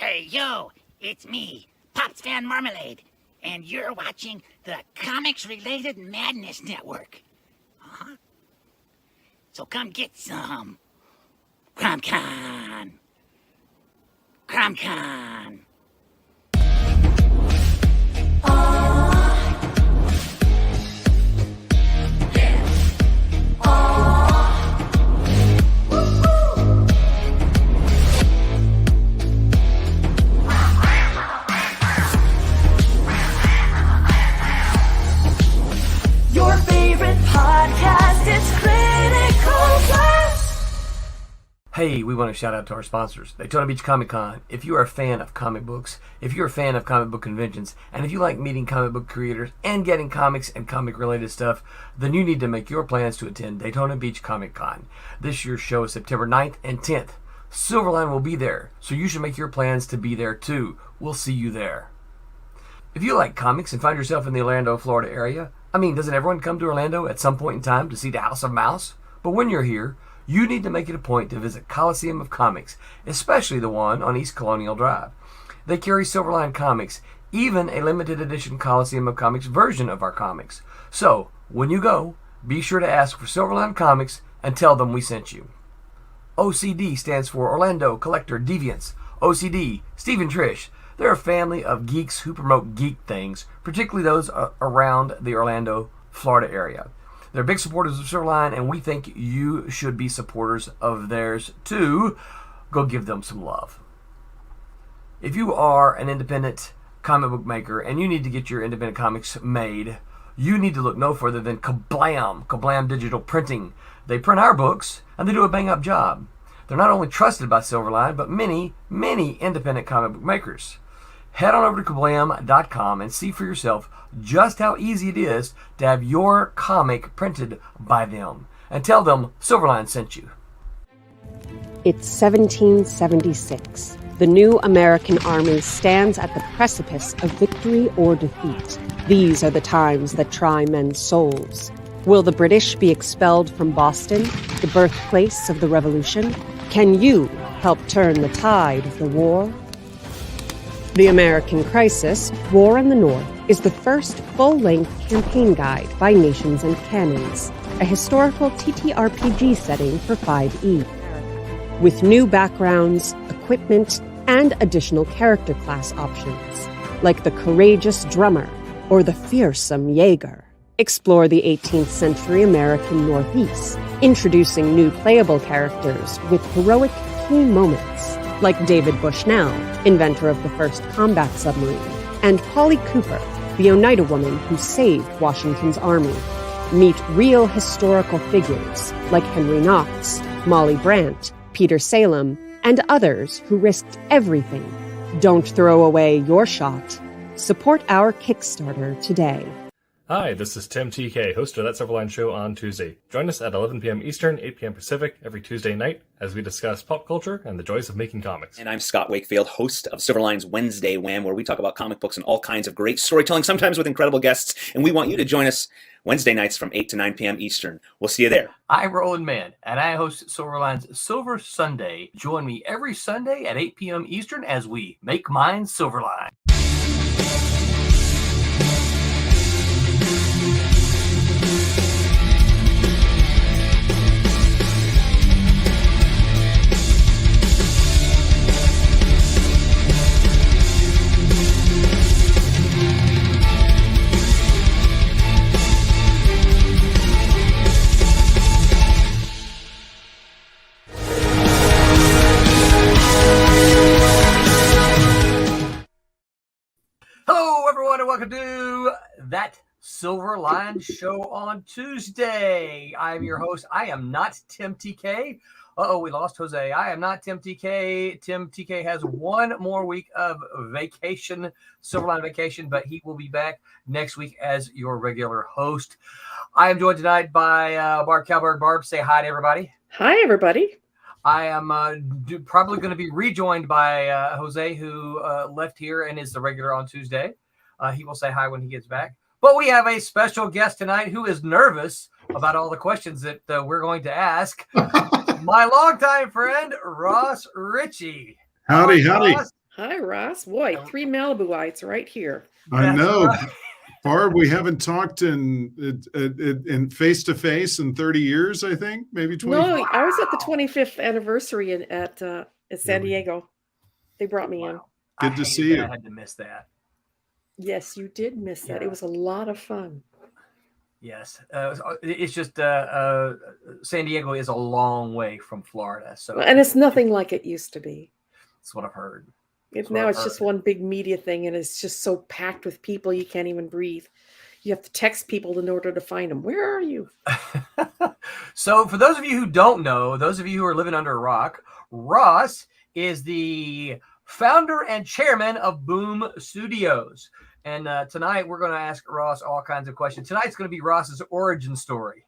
Hey, yo, it's me, Pops Fan Marmalade, and you're watching the Comics-Related Madness Network. Uh-huh. So come get some. CromCon. CromCon. Your favorite podcast is Critical Blast. Hey, we want to shout out to our sponsors, Daytona Beach Comic Con. If you are a fan of comic books, if you're a fan of comic book conventions, and if you like meeting comic book creators and getting comics and comic-related stuff, then you need to make your plans to attend Daytona Beach Comic Con. This year's show is September 9th and 10th. Silverline will be there, so you should make your plans to be there too. We'll see you there. If you like comics and find yourself in the Orlando, Florida area, doesn't everyone come to Orlando at some point in time to see the House of Mouse? But when you're here, you need to make it a point to visit Coliseum of Comics, especially the one on East Colonial Drive. They carry Silverline comics, even a limited edition Coliseum of Comics version of our comics. So, when you go, be sure to ask for Silverline Comics and tell them we sent you. OCD stands for Orlando Collector Deviants. OCD, Steve and Trish. They're a family of geeks who promote geek things, particularly those around the Orlando, Florida area. They're big supporters of Silverline, and we think you should be supporters of theirs too. Go give them some love. If you are an independent comic book maker and you need to get your independent comics made, you need to look no further than Kablam Digital Printing. They print our books, and they do a bang-up job. They're not only trusted by Silverline, but many, many independent comic book makers. Head on over to Kablam.com and see for yourself just how easy it is to have your comic printed by them. And tell them Silverline sent you. It's 1776. The new American army stands at the precipice of victory or defeat. These are the times that try men's souls. Will the British be expelled from Boston, the birthplace of the Revolution? Can you help turn the tide of the war? The American Crisis, War in the North, is the first full-length campaign guide by Nations and Cannons, a historical TTRPG setting for 5e. With new backgrounds, equipment, and additional character class options, like the courageous drummer or the fearsome Jaeger. Explore the 18th century American Northeast, introducing new playable characters with heroic key moments, like David Bushnell, inventor of the first combat submarine, and Polly Cooper, the Oneida woman who saved Washington's army. Meet real historical figures like Henry Knox, Molly Brandt, Peter Salem, and others who risked everything. Don't throw away your shot. Support our Kickstarter today. Hi, this is Tim TK, host of That Silverline Show on Tuesday. Join us at 11 p.m. Eastern, 8 p.m. Pacific every Tuesday night as we discuss pop culture and the joys of making comics. And I'm Scott Wakefield, host of Silverline's Wednesday Wham, where we talk about comic books and all kinds of great storytelling, sometimes with incredible guests. And we want you to join us Wednesday nights from 8 to 9 p.m. Eastern. We'll see you there. I'm Roland Mann, and I host Silverline's Silver Sunday. Join me every Sunday at 8 p.m. Eastern as we make mine Silverline. Welcome to That Silverline Show on Tuesday. I'm your host. I am not Tim TK. We lost Jose. I am not Tim TK. Tim TK has one more week of vacation, Silverline vacation, but he will be back next week as your regular host. I am joined tonight by Barb Kalberg. Barb, say hi to everybody. Hi, everybody. I am probably going to be rejoined by Jose, who left here and is the regular on Tuesday. He will say hi when he gets back. But we have a special guest tonight who is nervous about all the questions that we're going to ask. My longtime friend, Ross Richie. Howdy. Ross? Hi, Ross. Boy, 3 Malibuites right here. I That's know. right. Barb, we haven't talked in face to face in 30 years, I think, maybe 20. No, I was at the 25th anniversary at San Diego. They brought me in. Wow. Good I to hated see that you. I had to miss that. Yes, you did miss that. Yeah. It was a lot of fun. Yes, it's just San Diego is a long way from Florida, so And it's nothing like it used to be. that's what I've heard. Now it's just one big media thing, and it's just so packed with people you can't even breathe. You have to text people in order to find them. Where are you? So, for those of you who don't know, those of you who are living under a rock, Ross is the founder and chairman of Boom Studios. And tonight we're going to ask Ross all kinds of questions. Tonight's going to be Ross's origin story.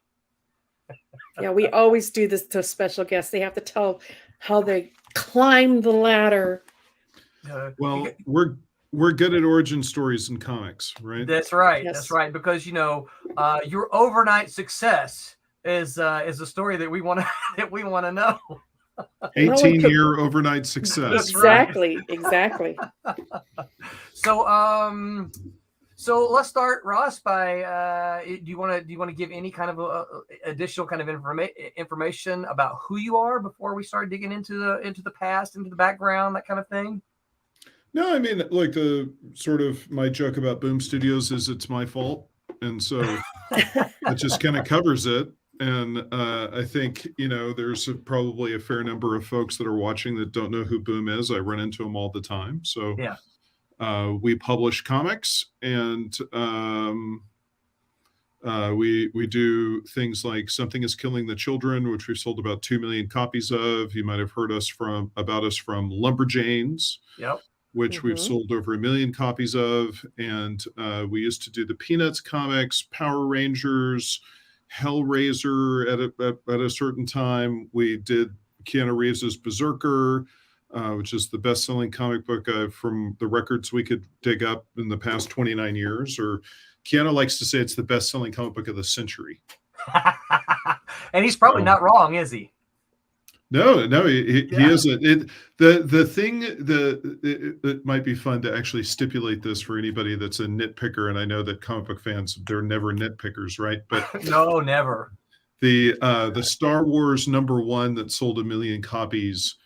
Yeah, we always do this to special guests. They have to tell how they climbed the ladder. Well, we're good at origin stories in comics, right? That's right. Yes. That's right. Because your overnight success is a story that we want to know. 18-year overnight success. Exactly. Exactly. So let's start, Ross. By do you want to give any kind of additional kind of information about who you are before we start digging into the past, into the background, that kind of thing? No, I mean, like the sort of my joke about Boom Studios is it's my fault. And so it just kind of covers it. And I think, there's probably a fair number of folks that are watching that don't know who Boom is. I run into them all the time. So Yeah. We publish comics, and we do things like Something is Killing the Children, which we've sold about 2 million copies of. You might have heard about us from Lumberjanes. Yep. Which we've sold over 1 million copies of. And we used to do the Peanuts comics, Power Rangers, Hellraiser at a certain time. We did Keanu Reeves's Berserker, which is the best-selling comic book from the records we could dig up in the past 29 years. Or Keanu likes to say it's the best-selling comic book of the century. And he's probably not wrong, is he? No, he isn't. The thing it might be fun to actually stipulate this for anybody that's a nitpicker, and I know that comic book fans, they're never nitpickers, right? But No, never. The Star Wars #1 that sold 1 million copies,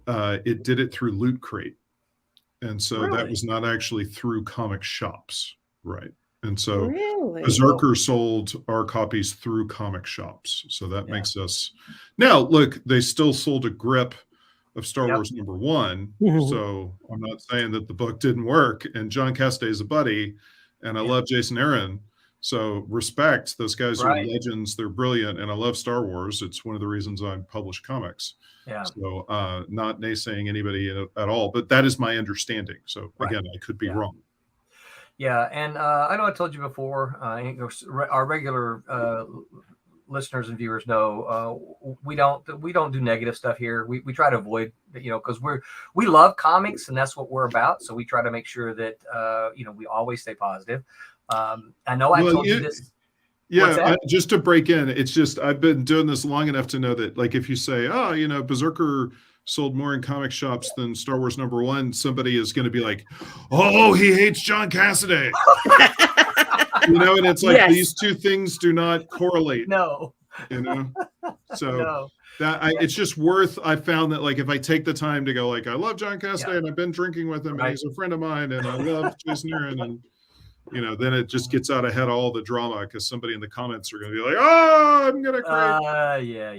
it did it through Loot Crate, and so that was not actually through comic shops, right? And so Berserker sold our copies through comic shops. So that makes us... Now, look, they still sold a grip of Star Wars #1. So I'm not saying that the book didn't work. And John Cassaday is a buddy, and I love Jason Aaron. So respect. Those guys are legends. They're brilliant. And I love Star Wars. It's one of the reasons I publish comics. Yeah. So not naysaying anybody at all. But that is my understanding. So again, I could be wrong. Yeah, and I know I told you before, our regular listeners and viewers know we don't do negative stuff here. We try to avoid, because we love comics and that's what we're about. So we try to make sure that we always stay positive. I know I told you this. Yeah, just to break in, it's just I've been doing this long enough to know that, like, if you say, Berserker sold more in comic shops than Star Wars #1, somebody is going to be like, oh, he hates John Cassaday. And it's like these two things do not correlate. No. So it's just worth, I found that, like, if I take the time to go, like, I love John Cassaday and I've been drinking with him and he's a friend of mine and I love Jason Aaron, and then it just gets out ahead of all the drama because somebody in the comments are going to be like, oh, I'm going to cry. Yeah.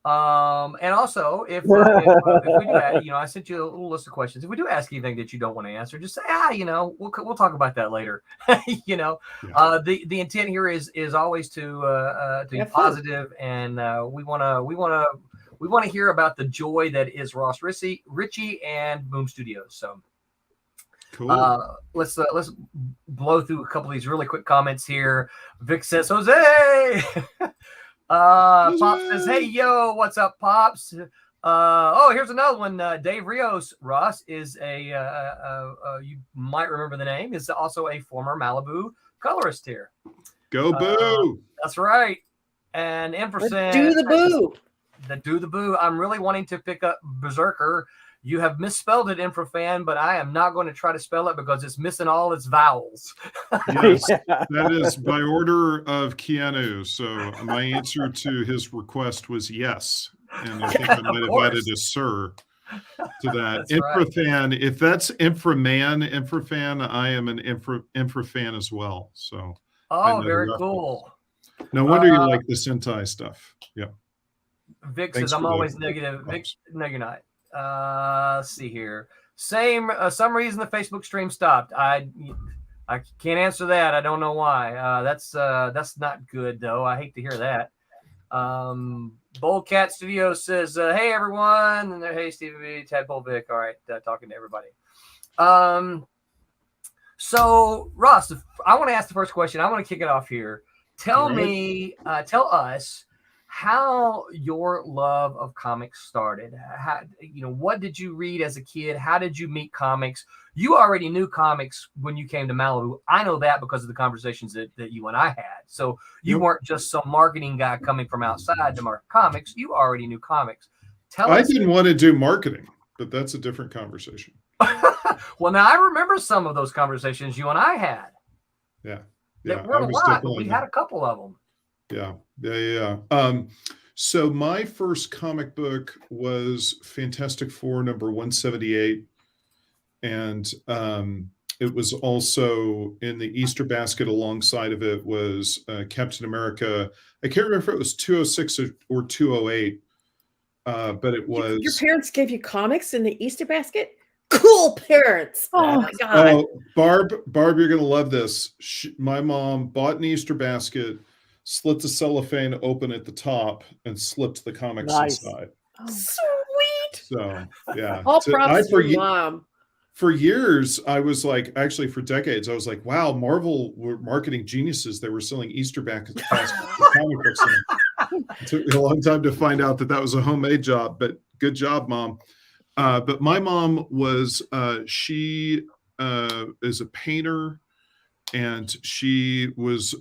And also, if we do ask, I sent you a little list of questions. If we do ask anything that you don't want to answer, just say, we'll talk about that later. The intent here is always to be positive, and we want to hear about the joy that is Ross Richie and Boom Studios. So. Cool. Let's blow through a couple of these really quick comments here. Vic says, Jose. Pops says, hey, yo, what's up, Pops? Here's another one. Dave Rios. Ross is you might remember the name, is also a former Malibu colorist here. Go Boo. That's right. And Emperor says, do the boo. Do the boo. I'm really wanting to pick up Berserker. You have misspelled it, Infrafan, but I am not going to try to spell it because it's missing all its vowels. Yes, that is by order of Keanu. So my answer to his request was yes. And I think I might have added a sir to that. That's right. Infrafan, if that's Infrafan, I am an Infrafan as well. So Oh, very cool. No wonder you like the Sentai stuff. Yeah. Vic Thanks says, I'm for the always negative. Vic, props. no, you're not. Let's see here. Some reason the Facebook stream stopped. I can't answer that. I don't know why. That's not good though. I hate to hear that. Bold Cat Studio says, hey everyone, and hey Stevie B, Tadpole Vic. All right, talking to everybody. So Ross, I want to ask the first question. I want to kick it off here. Tell us how your love of comics started. How, what did you read as a kid? How did you meet comics? You already knew comics when you came to Malibu. I know that because of the conversations that you and I had. So you weren't just some marketing guy coming from outside to market comics. You already knew comics. I didn't want to do marketing, but that's a different conversation. Well, now I remember some of those conversations you and I had. Yeah. There weren't a lot, but we had a couple of them. Yeah. So my first comic book was Fantastic Four number 178. And it was also in the Easter basket alongside of it was Captain America. I can't remember if it was 206 or 208, but it was. Your parents gave you comics in the Easter basket? Cool parents. Oh my God. Oh, Barb, you're going to love this. My mom bought an Easter basket, slit the cellophane open at the top, and slipped the comics inside. Oh, sweet. So, yeah. All props to your mom. For years, I was like, actually for decades, I was like, wow, Marvel were marketing geniuses. They were selling Easter baskets for comic books. It took me a long time to find out that was a homemade job, but good job, Mom. But my mom was, she is a painter, and she was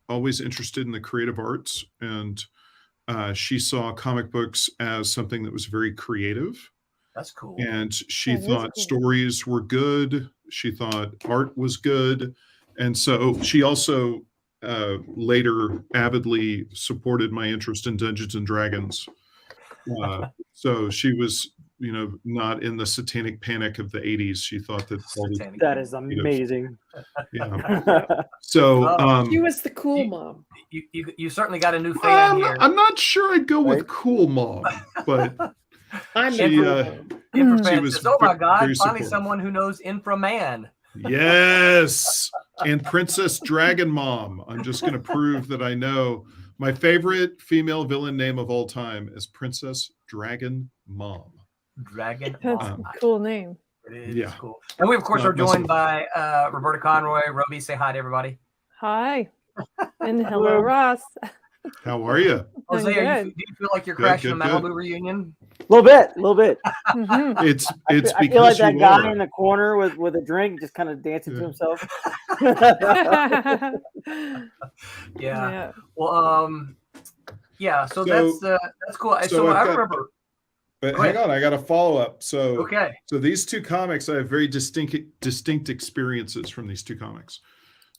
always interested in the creative arts. And she saw comic books as something that was very creative. That's cool. And she thought stories were good. She thought art was good. And so she also later avidly supported my interest in Dungeons and Dragons. So she was, not in the satanic panic of the 80s. She thought that that is amazing. Yeah. So she was the cool mom. You certainly got a new fan here. I'm not sure I'd go with cool mom, but I'm she was says, oh my God, finally supportive. someone who knows Inframan. Yes. And Princess Dragon Mom. I'm just going to prove that I know. My favorite female villain name of all time is Princess Dragon Mom. Dragon That's Mom. a cool name. It is cool. And we, of course, are joined by Roberta Conroy. Roby, say hi to everybody. Hi. And hello, Ross. How are you? Jose, do you feel like you're crashing a Malibu reunion? A little bit. Mm-hmm. It's I feel like that guy in the corner with a drink just kind of dancing to himself. Yeah. Well, so that's cool. So I remember. But hang on, I got a follow up. So So these two comics, I have very distinct experiences from these two comics.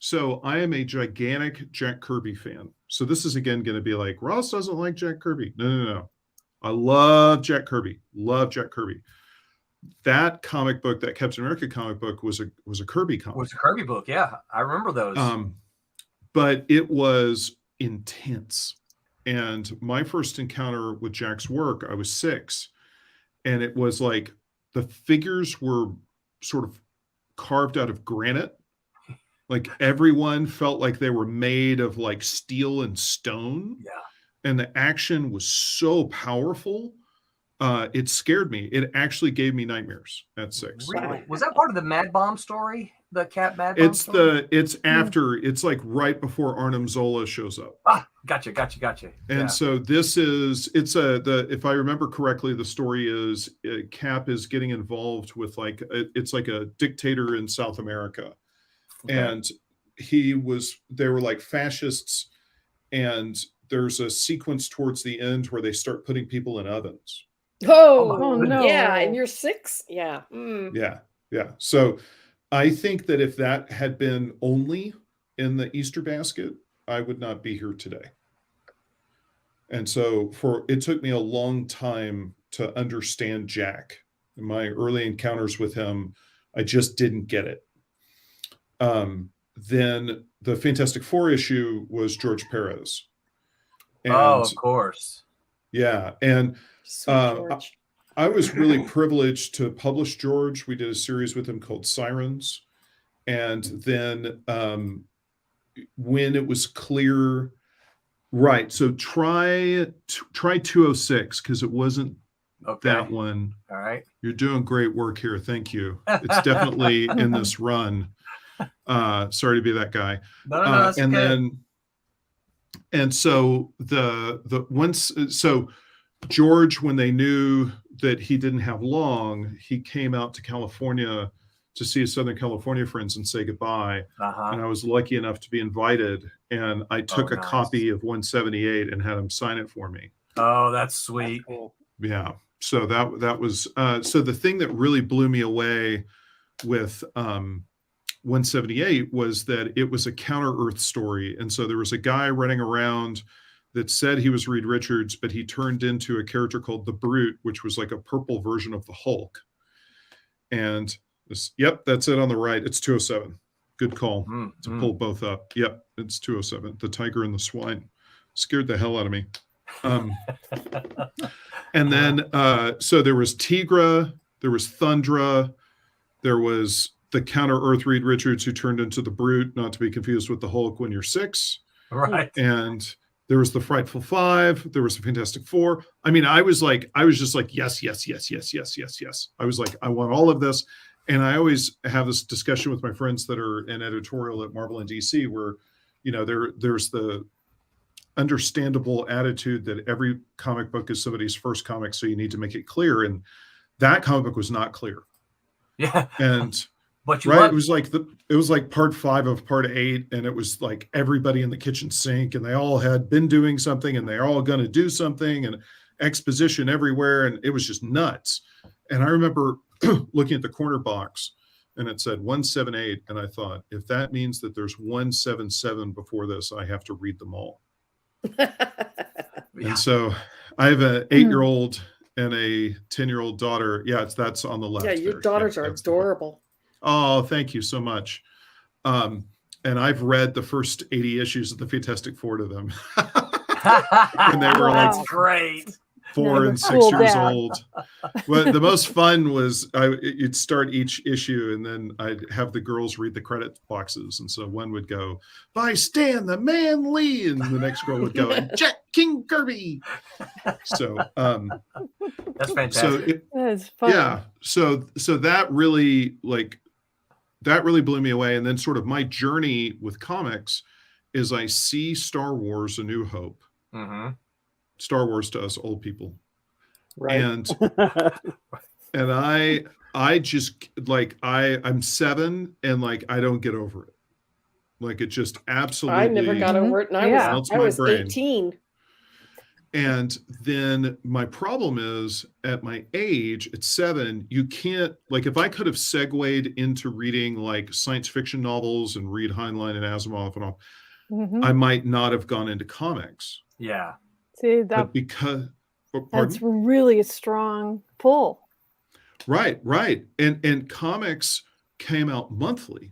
So I am a gigantic Jack Kirby fan. So this is again going to be like, Ross doesn't like Jack Kirby. No. I love Jack Kirby. That comic book, that Captain America comic book, was a Kirby comic. It was a Kirby book, yeah. I remember those. But it was intense. And my first encounter with Jack's work, I was 6. And it was like the figures were sort of carved out of granite. Like everyone felt like they were made of like steel and stone. Yeah. And the action was so powerful. It scared me. It actually gave me nightmares at 6. Really? Was that part of the Mad Bomb story? The Cat Mad Bomb story? It's like right before Arnim Zola shows up. Gotcha. And so if I remember correctly, the story is Cap is getting involved with it's like a dictator in South America. Okay. And they were like fascists, and there's a sequence towards the end where they start putting people in ovens. Oh, no. yeah, and you're 6? Yeah. Yeah. So I think that if that had been only in the Easter basket, I would not be here today. And so it took me a long time to understand Jack. In my early encounters with him, I just didn't get it. Then the Fantastic Four issue was George Perez. And, of course. Yeah. And Sweet George. I was really privileged to publish George. We did a series with him called Sirens. And then when it was clear, right. So try 206 because it wasn't that one. All right. You're doing great work here. Thank you. It's definitely in this run. Sorry to be that guy. No, that's and okay. And so so George, when they knew that he didn't have long, he came out to California to see his Southern California friends and say goodbye. And I was lucky enough to be invited. And I took a copy of 178 and had him sign it for me. Oh, that's sweet. That's cool. Yeah. So that was so the thing that really blew me away with 178 was that it was a Counter-Earth story. And so there was a guy running around that said he was Reed Richards, but he turned into a character called the Brute, which was like a purple version of the Hulk. And yep, that's it on the right. It's 207. Good call to pull both up. Yep, it's 207. The Tiger and the Swine scared the hell out of me. And then so there was Tigra, there was Thundra, there was the Counter-Earth Reed Richards who turned into the Brute, not to be confused with the Hulk when you're 6. Right. And there was the Frightful Five, there was the Fantastic Four. I mean, I was just like, yes. I was like, I want all of this. And I always have this discussion with my friends that are in editorial at Marvel and DC where, there's the understandable attitude that every comic book is somebody's first comic, so you need to make it clear. And that comic book was not clear. Yeah. And but it was like part 5 of part 8, and it was like everybody in the kitchen sink, and they all had been doing something, and they're all going to do something, and exposition everywhere, and it was just nuts. And I remember looking at the corner box, and it said 178, and I thought, if that means that there's 177 before this, I have to read them all. And so I have an 8-year-old and a 10-year-old daughter. Yeah, that's on the left. Yeah, your daughters are adorable. Oh, thank you so much. And I've read the first 80 issues of the Fantastic Four to them. And they were like great. 4 and 6 years old. Well, the most fun was you'd start each issue and then I'd have the girls read the credit boxes. And so one would go, by Stan the Man Lee. And the next girl would go, and Jack King Kirby. So that's fantastic. That's fun. Yeah. So that really blew me away. And then sort of my journey with comics is I see Star Wars: A New Hope. Mm-hmm. Star Wars to us old people. Right. And I just I'm 7 and I don't get over it. It just absolutely. I never got over it, and I was 18. And then my problem is at my age, at 7, you can't if I could have segued into reading science fiction novels and read Heinlein and Asimov and all, I might not have gone into comics. Yeah. See but because that's really a strong pull. Right. And comics came out monthly,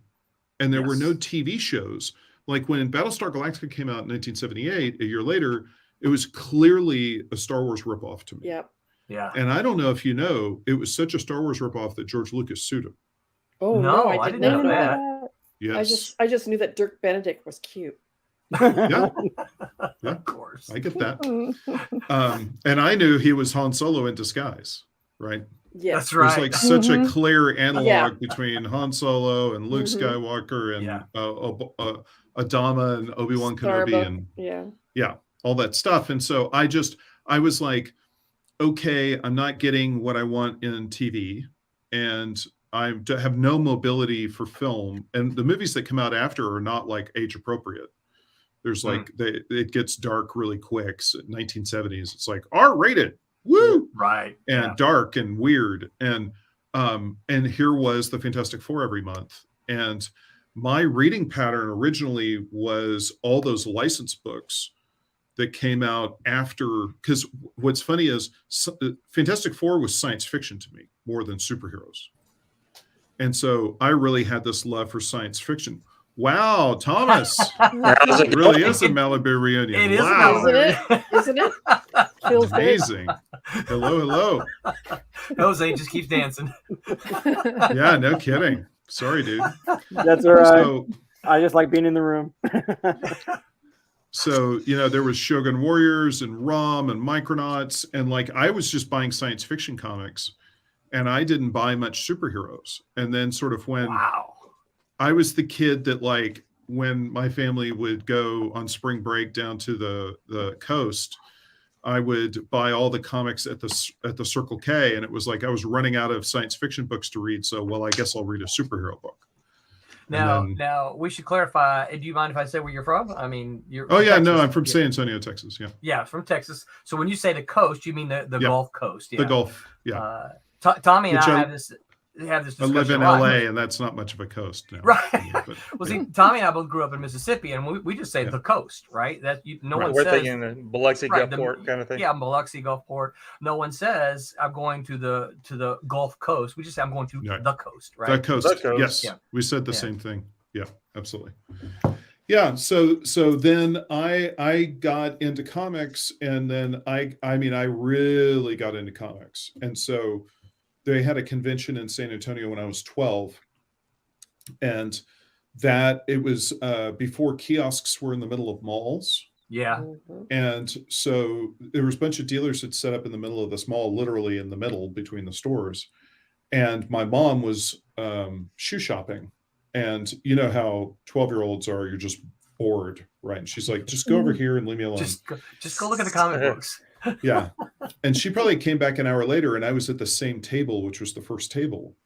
and there were no TV shows. Like when Battlestar Galactica came out in 1978, a year later, it was clearly a Star Wars ripoff to me. Yep. Yeah. And I don't know if you know, it was such a Star Wars ripoff that George Lucas sued him. Oh no, I didn't know that. Yes. I just knew that Dirk Benedict was cute. Yeah, of course. I get that. And I knew he was Han Solo in disguise, right? Yeah, that's right. It was such a clear analog between Han Solo and Luke Skywalker and Adama and Obi-Wan Kenobi and all that stuff. And so I was like, okay, I'm not getting what I want in TV, and I have no mobility for film, and the movies that come out after are not age appropriate. There's it gets dark really quick. So 1970s, it's R-rated. woo, Right. and dark and weird. And here was the Fantastic Four every month. And my reading pattern originally was all those licensed books that came out after, because what's funny is Fantastic Four was science fiction to me more than superheroes. And so I really had this love for science fiction. Wow, Thomas. It really is a Malibu reunion. It is a wow. Malibu Isn't it? Feels Amazing. Hello. Jose just keeps dancing. Yeah, no kidding. Sorry, dude. That's all right. So, I just like being in the room. so, there was Shogun Warriors and ROM and Micronauts. And like, I was just buying science fiction comics and I didn't buy much superheroes. And then sort of when I was the kid that like, when my family would go on spring break down to the coast, I would buy all the comics at the Circle K, and it was like I was running out of science fiction books to read. So, well, I guess I'll read a superhero book. Now we should clarify. Do you mind if I say where you're from? I mean, you're. Oh yeah, Texas. no, I'm from San Antonio, Texas. Yeah. Yeah, from Texas. So when you say the coast, you mean the Gulf Coast? Yeah. The Gulf. Yeah. Tommy and I have this I live in LA, and that's not much of a coast now. Right. But, well, see, Tommy and I both grew up in Mississippi, and we just say the coast, right? That no one We're says. thinking Biloxi, Gulfport kind of thing. Yeah, Biloxi, Gulfport. No one says I'm going to the Gulf Coast. We just say I'm going to the coast, right? The coast. Yes. Yeah. We said the same thing. Yeah, absolutely. Yeah. So then I got into comics, and then I really got into comics, and so they had a convention in San Antonio when I was 12, and that it was before kiosks were in the middle of malls. Yeah. And so there was a bunch of dealers that set up in the middle of this mall, literally in the middle between the stores. And my mom was shoe shopping. And you know how 12-year-olds are, you're just bored, right? And she's like, just go over here and leave me alone. Just go look at the comic books. Yeah. And she probably came back an hour later, and I was at the same table, which was the first table.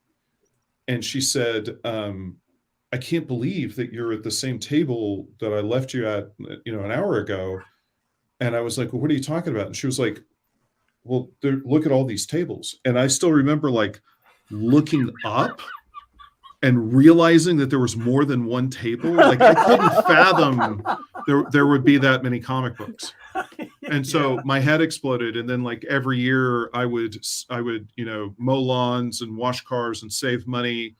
And she said, I can't believe that you're at the same table that I left you at, an hour ago. And I was like, well, what are you talking about? And she was like, well, look at all these tables. And I still remember like looking up and realizing that there was more than one table. Like I couldn't fathom there would be that many comic books. And so my head exploded. And then like every year I would, mow lawns and wash cars and save money.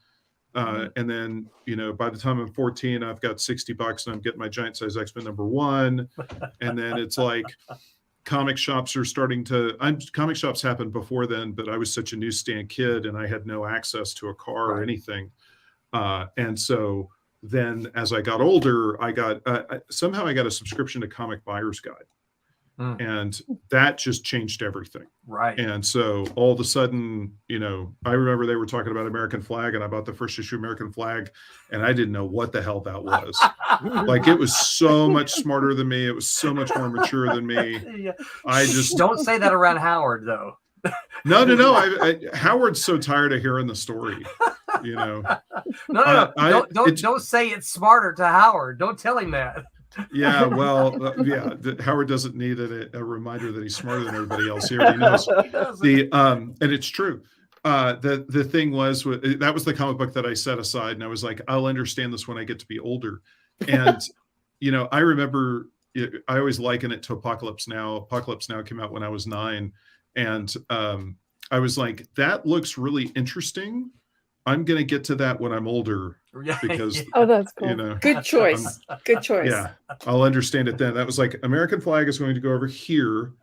And then, by the time I'm 14, I've got $60 and I'm getting my giant size X-Men #1. And then it's like comic shops are comic shops happened before then, but I was such a newsstand kid and I had no access to a car or anything. And so then as I got older, I got, somehow I got a subscription to Comic Buyer's Guide. And that just changed everything. Right. And so all of a sudden, I remember they were talking about American Flag, and I bought the first issue of American Flag, and I didn't know what the hell that was. Like, it was so much smarter than me. It was so much more mature than me. Yeah. I just don't say that around Howard, though. No. Howard's so tired of hearing the story. No. Don't say it's smarter to Howard. Don't tell him that. Yeah, well, Howard doesn't need a reminder that he's smarter than everybody else here. He knows and it's true. The thing was, that was the comic book that I set aside, and I was like, I'll understand this when I get to be older. And I remember I always liken it to Apocalypse Now. Apocalypse Now came out when I was 9, and I was like, that looks really interesting. I'm going to get to that when I'm older because, oh, that's cool. Good choice. Good choice. Yeah. I'll understand it then. That was like American Flag is going to go over here.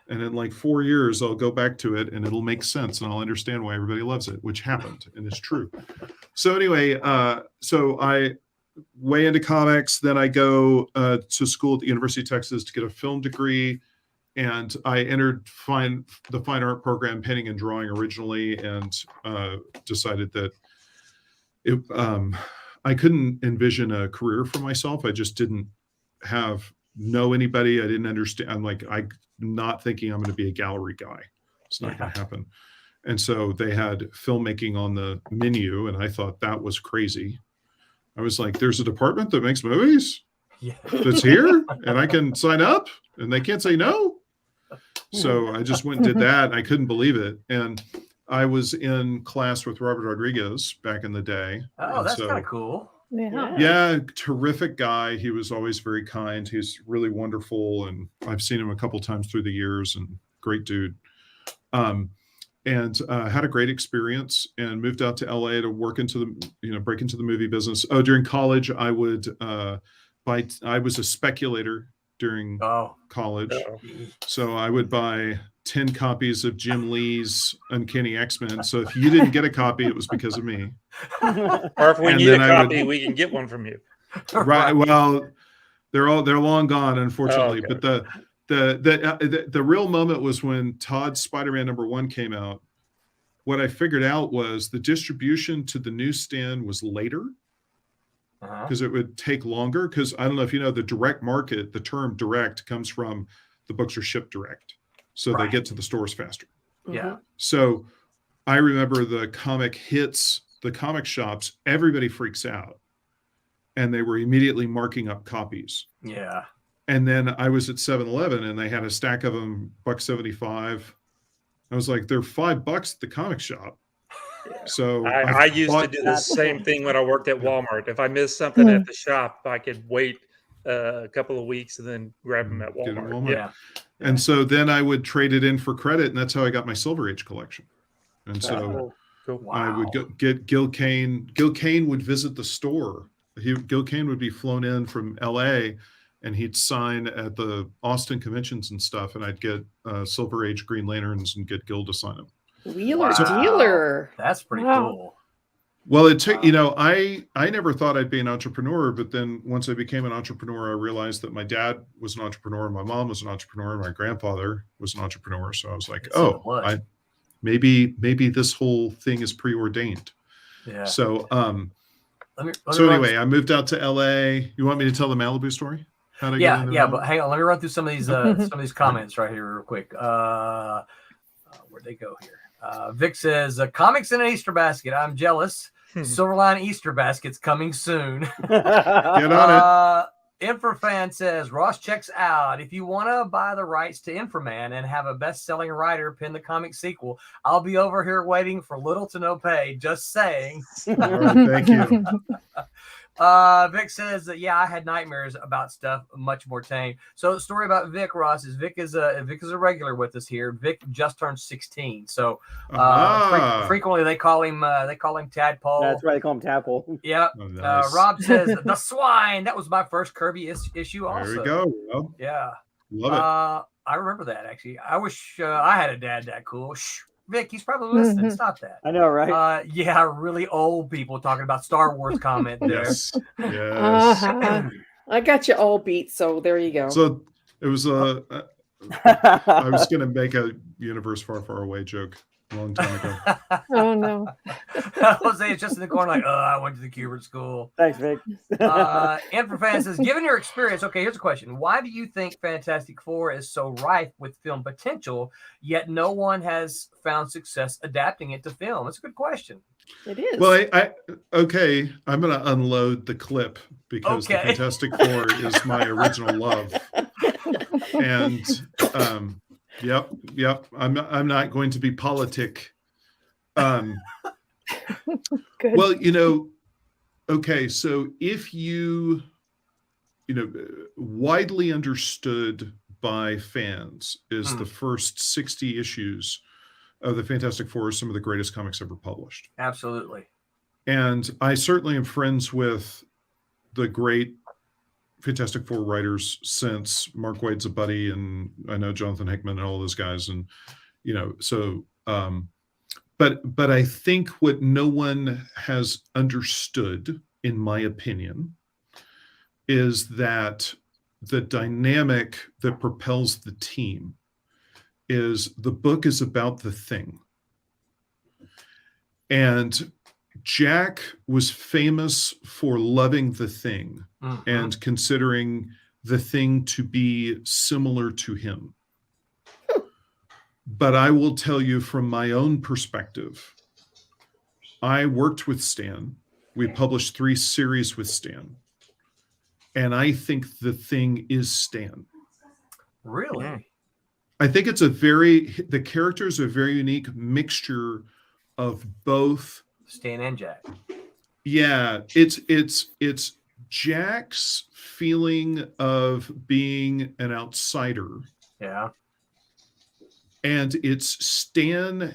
And in like 4 years, I'll go back to it and it'll make sense. And I'll understand why everybody loves it, which happened and it's true. So anyway, so I way into comics. Then I go to school at the University of Texas to get a film degree. And I entered the fine art program, painting and drawing originally, and decided that I couldn't envision a career for myself. I just didn't know anybody. I didn't understand. I'm not thinking I'm going to be a gallery guy. It's not going to happen. And so they had filmmaking on the menu, and I thought that was crazy. I was like, there's a department that makes movies that's here, and I can sign up, and they can't say no. So I just went and did that. And I couldn't believe it. And I was in class with Robert Rodriguez back in the day. Oh, that's kind of cool. Yeah, terrific guy. He was always very kind. He's really wonderful. And I've seen him a couple times through the years, and great dude. And had a great experience and moved out to LA to work into the, break into the movie business. Oh, during college, I would I was a speculator during college. So I would buy 10 copies of Jim Lee's Uncanny X-Men. So if you didn't get a copy, it was because of me. Or if we need a copy, we can get one from you. Right. Well, they're long gone, unfortunately. Oh, okay. But the real moment was when Todd's Spider-Man #1 came out. What I figured out was the distribution to the newsstand was later because it would take longer. Because I don't know if you know, the direct market, the term direct comes from the books are shipped direct. So they get to the stores faster. Yeah. So I remember the comic hits the comic shops, everybody freaks out. And they were immediately marking up copies. Yeah. And then I was at 7-Eleven and they had a stack of them, $1.75. I was like, they're $5 at the comic shop. So I used to do the same thing when I worked at Walmart. If I missed something at the shop, I could wait a couple of weeks and then grab them at Walmart. Yeah. And so then I would trade it in for credit, and that's how I got my Silver Age collection. And so I would get Gil Kane. Gil Kane would visit the store. Gil Kane would be flown in from LA, and he'd sign at the Austin conventions and stuff, and I'd get Silver Age Green Lanterns and get Gil to sign them. Wheeler dealer. That's pretty cool. Well, it took, I never thought I'd be an entrepreneur, but then once I became an entrepreneur, I realized that my dad was an entrepreneur, my mom was an entrepreneur, my grandfather was an entrepreneur. So I was like, maybe this whole thing is preordained. Yeah. So, anyway, I moved out to LA. You want me to tell the Malibu story? But hang on, let me run through some of these comments right here real quick. Where'd they go here? Vic says, comics in an Easter basket. I'm jealous. Silverline Easter basket's coming soon. Get on it. Infrafan says, Ross checks out. If you want to buy the rights to Inframan and have a best-selling writer pen the comic sequel, I'll be over here waiting for little to no pay. Just saying. All right, thank you. Vic says that I had nightmares about stuff much more tame. So the story about Vic, Ross, is Vic is a regular with us here. Vic just turned 16, so frequently they call him Tadpole. That's right, they call him Tadpole. Yeah. Oh, nice. Rob says the swine. That was my first Kirby issue. Also, there we go. Rob. Yeah, love it. I remember that actually. I wish I had a dad that cool. Shh. Vic, he's probably listening. Stop that. I know, right? Really old people talking about Star Wars comment there. Yes. I got you all beat, so there you go. So it was I was going to make a Universe Far, Far Away joke a long time ago. Oh, no. Jose is just in the corner like, I went to the Cubert school. Thanks, Vic. Infrafan says, given your experience, okay, here's a question. Why do you think Fantastic Four is so rife with film potential, yet no one has found success adapting it to film? That's a good question. It is. Well, I'm going to unload the clip because the Fantastic Four is my original love. And Yep. I'm not going to be politic. Well, so if you widely understood by fans is the first 60 issues of the Fantastic Four are some of the greatest comics ever published. Absolutely. And I certainly am friends with the great Fantastic Four writers since Mark Waid's a buddy, and I know Jonathan Hickman and all those guys, and but I think what no one has understood, in my opinion, is that the dynamic that propels the team is the book is about the Thing. And Jack was famous for loving the Thing and considering the Thing to be similar to him. But I will tell you from my own perspective, I worked with Stan. We published 3 series with Stan. And I think the Thing is Stan. Really? I think it's the characters are a very unique mixture of both Stan and Jack. Yeah, it's Jack's feeling of being an outsider. Yeah. And it's Stan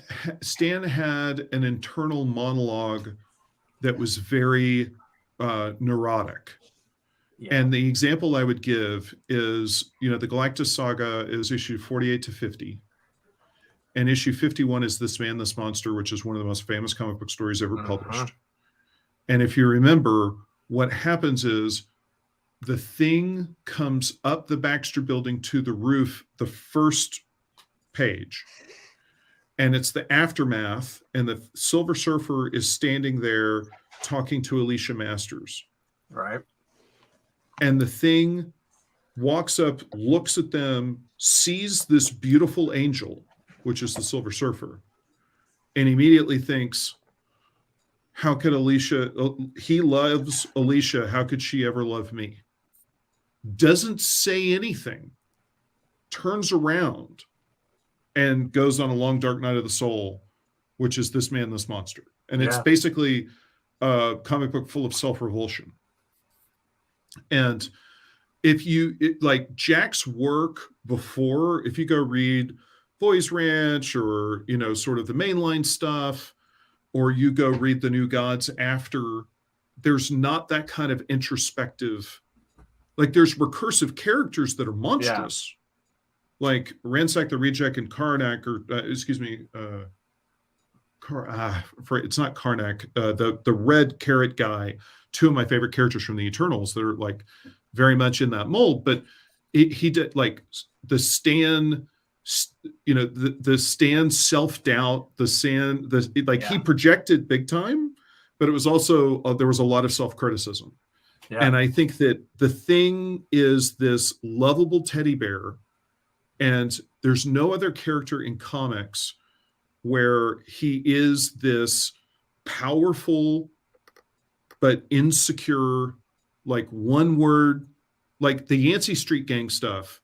had an internal monologue that was very neurotic. Yeah. And the example I would give is, the Galactus Saga is issue 48 to 50. And issue 51 is This Man, This Monster, which is one of the most famous comic book stories ever published. And if you remember, what happens is the Thing comes up the Baxter building to the roof, the first page. And it's the aftermath, and the Silver Surfer is standing there talking to Alicia Masters. Right. And the Thing walks up, looks at them, sees this beautiful angel, which is the Silver Surfer, and immediately thinks, how could Alicia, he loves Alicia, how could she ever love me? Doesn't say anything, turns around, and goes on a long dark night of the soul, which is This Man, This Monster. And it's basically a comic book full of self-revulsion. And if like Jack's work before, if you go read Boys Ranch or, sort of the mainline stuff, or you go read The New Gods after, there's not that kind of introspective, like there's recursive characters that are monstrous. Like Ransack the Reject and Karnak, it's not Karnak, the red carrot guy, two of my favorite characters from the Eternals that are like very much in that mold. But he did like the Stan, the Stan self-doubt, he projected big time, but it was also, there was a lot of self-criticism. Yeah. And I think that the Thing is this lovable teddy bear, and there's no other character in comics where he is this powerful but insecure, like one word, like the Yancey Street Gang stuff.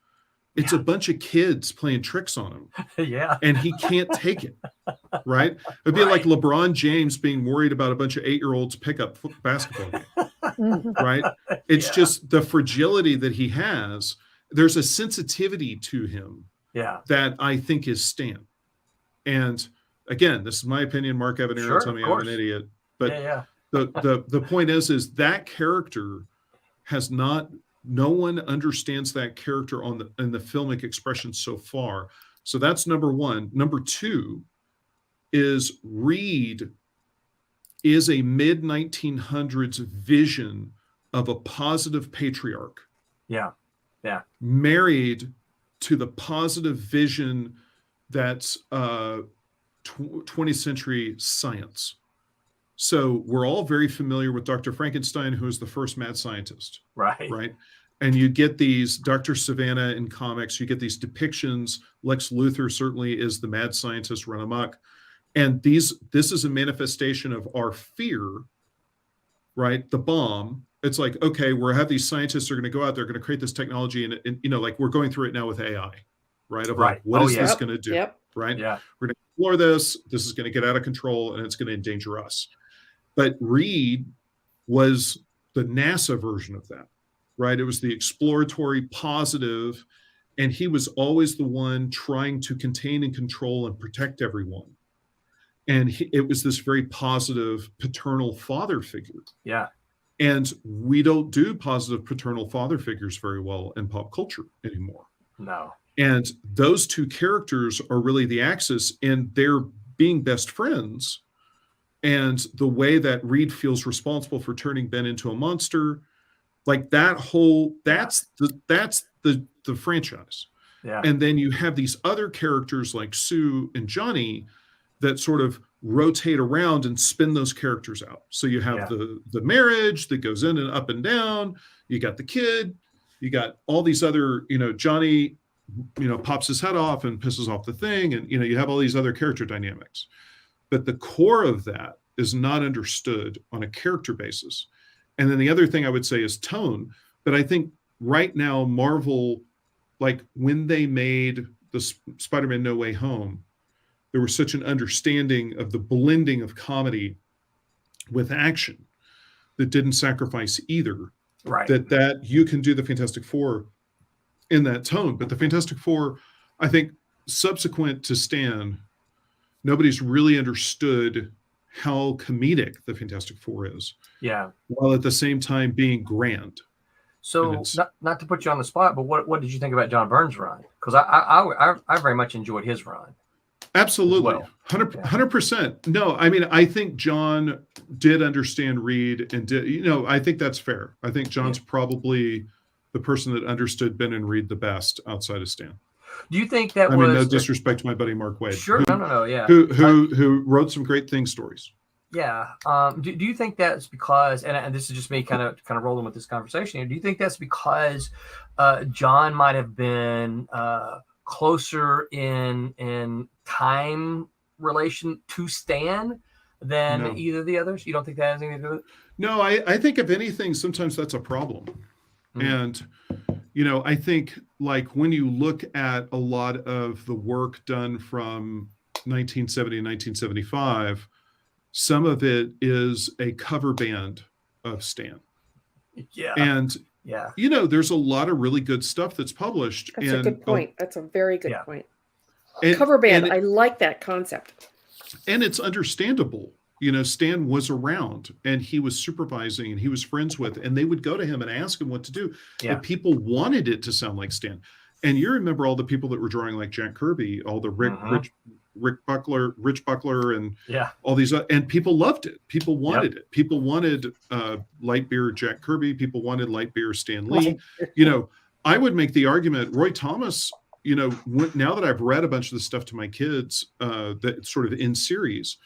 It's a bunch of kids playing tricks on him. Yeah. And he can't take it. Right? It'd be like LeBron James being worried about a bunch of 8-year-olds pickup basketball game. Right? It's just the fragility that he has. There's a sensitivity to him that I think is Stan. And again, this is my opinion. Mark Evanero tell me I'm an idiot. But the point is that character has not, no one understands that character in the filmic expression so far. So that's number one. Number two is Reed is a mid-1900s vision of a positive patriarch. Yeah. Yeah. Married to the positive vision that's 20th century science. So we're all very familiar with Dr. Frankenstein, who is the first mad scientist. Right. Right. And you get these Dr. Savannah in comics, you get these depictions. Lex Luthor certainly is the mad scientist run amok. And this is a manifestation of our fear, right? The bomb. It's like, okay, we have these scientists are going to go out, they're going to create this technology. And like we're going through it now with AI, right? Of like, what is this going to do? Yep. Right. Yeah. We're going to explore this. This is going to get out of control and it's going to endanger us. But Reed was the NASA version of that, right? It was the exploratory positive, and he was always the one trying to contain and control and protect everyone. And it was this very positive paternal father figure. Yeah. And we don't do positive paternal father figures very well in pop culture anymore. No. And those two characters are really the axis, and they're being best friends. And the way that Reed feels responsible for turning Ben into a monster, like that's the franchise. Yeah. And then you have these other characters like Sue and Johnny that sort of rotate around and spin those characters out. So you have the marriage that goes in and up and down. You got the kid. You got all these other, Johnny, pops his head off and pisses off the Thing. And, you have all these other character dynamics. But the core of that is not understood on a character basis. And then the other thing I would say is tone. But I think right now, Marvel, like when they made Spider-Man No Way Home, there was such an understanding of the blending of comedy with action that didn't sacrifice either. Right. That you can do the Fantastic Four in that tone. But the Fantastic Four, I think, subsequent to Stan, nobody's really understood how comedic the Fantastic Four is. Yeah. While at the same time being grand. So not to put you on the spot, but what did you think about John Byrne's run? Because I very much enjoyed his run. Absolutely. Well. 100%. No, I mean, I think John did understand Reed and I think that's fair. I think John's probably the person that understood Ben and Reed the best outside of Stan. Do you think that I mean, no disrespect to my buddy Mark Wade. Sure. No. Yeah. Who wrote some great thing stories. Yeah. Do you think that's because, and this is just me kind of rolling with this conversation here. Do you think that's because John might have been closer in time relation to Stan than either of the others? You don't think that has anything to do with it? No, I think if anything, sometimes that's a problem. And, I think like when you look at a lot of the work done from 1970 and 1975, some of it is a cover band of Stan. Yeah. And, there's a lot of really good stuff that's published. That's a good point. That's a very good point. And, cover band. I like that concept. And it's understandable. Stan was around and he was supervising and he was friends with, and they would go to him and ask him what to do. Yeah. And people wanted it to sound like Stan. And you remember all the people that were drawing like Jack Kirby, all the Rich Buckler, and all these, and people loved it. People wanted it. People wanted light beer Jack Kirby. People wanted light beer Stan Lee. I would make the argument, Roy Thomas, now that I've read a bunch of the stuff to my kids that sort of in series,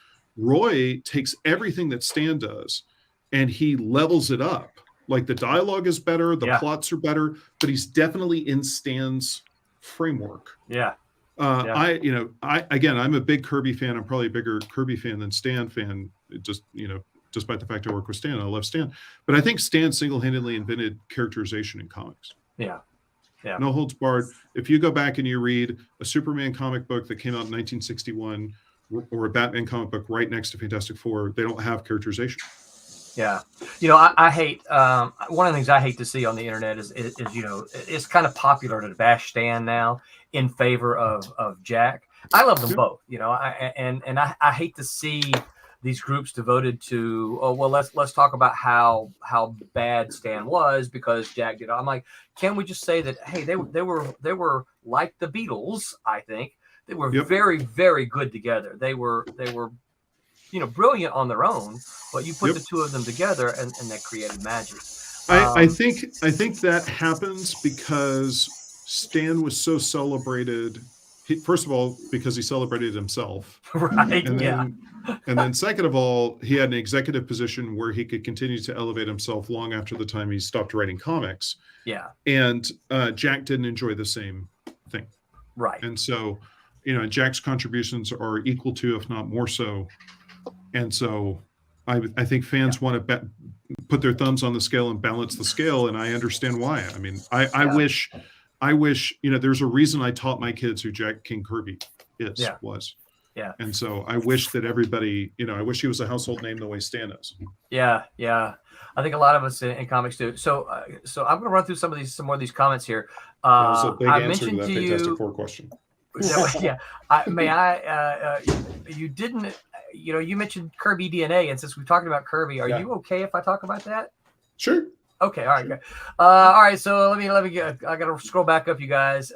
Roy takes everything that Stan does and he levels it up. Like the dialogue is better, the plots are better, but he's definitely in Stan's framework. Yeah. I'm a big Kirby fan. I'm probably a bigger Kirby fan than Stan fan. Despite the fact I work with Stan, I love Stan. But I think Stan single-handedly invented characterization in comics. Yeah. Yeah. No holds barred. If you go back and you read a Superman comic book that came out in 1961 or a Batman comic book right next to Fantastic Four, they don't have characterization. Yeah. I hate, one of the things I hate to see on the internet is it's kind of popular to bash Stan now in favor of Jack. I love them both, I hate to see these groups devoted to, let's talk about how bad Stan was because Jack did. I'm like, can we just say that, hey, they were like the Beatles, I think. They were very, very good together. They were brilliant on their own, but you put the two of them together and that created magic. I think that happens because Stan was so celebrated. First of all, because he celebrated himself. Right. And then second of all, he had an executive position where he could continue to elevate himself long after the time he stopped writing comics. Yeah. And Jack didn't enjoy the same thing. Right. And so, Jack's contributions are equal to, if not more so. And so I think fans want to put their thumbs on the scale and balance the scale. And I understand why. I mean, I wish, there's a reason I taught my kids who Jack King Kirby was. Yeah. And so I wish that everybody, I wish he was a household name the way Stan is. Yeah. Yeah. I think a lot of us in comics do. So I'm going to run through some more of these comments here. That was a big I answer to mentioned that to Fantastic you, Four question. You didn't, you mentioned Kirby DNA, and since we talked about Kirby, are you okay if I talk about that? Sure. Okay. All right. Good. All right. So let me get, I got to scroll back up, you guys.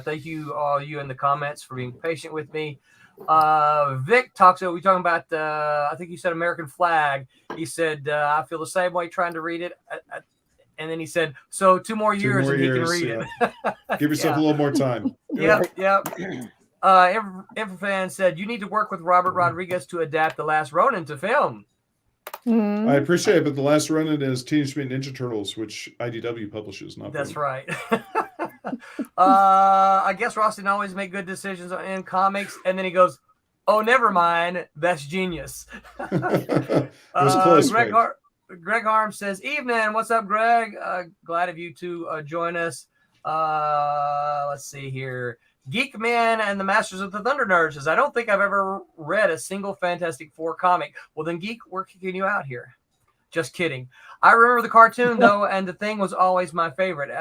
Thank you, all you in the comments, for being patient with me. Vic talks, we're talking about, I think you said American flag. He said, I feel the same way trying to read it. And then he said, so 2 more years and he can read it. Give yourself a little more time. Yep. Everfan said, you need to work with Robert Rodriguez to adapt The Last Ronin to film. I appreciate it, but The Last Ronin is Teenage Mutant Ninja Turtles, which IDW publishes. That's right. I guess Ross didn't always make good decisions in comics. And then he goes, oh, never mind. That's genius. It was close. Greg Harm says, evening. What's up, Greg? Glad of you to join us. Let's see here. Geek Man and the Masters of the Thunder Nerd says, I don't think I've ever read a single Fantastic Four comic. Well, then, Geek, we're kicking you out here. Just kidding. I remember the cartoon, though, and the Thing was always my favorite.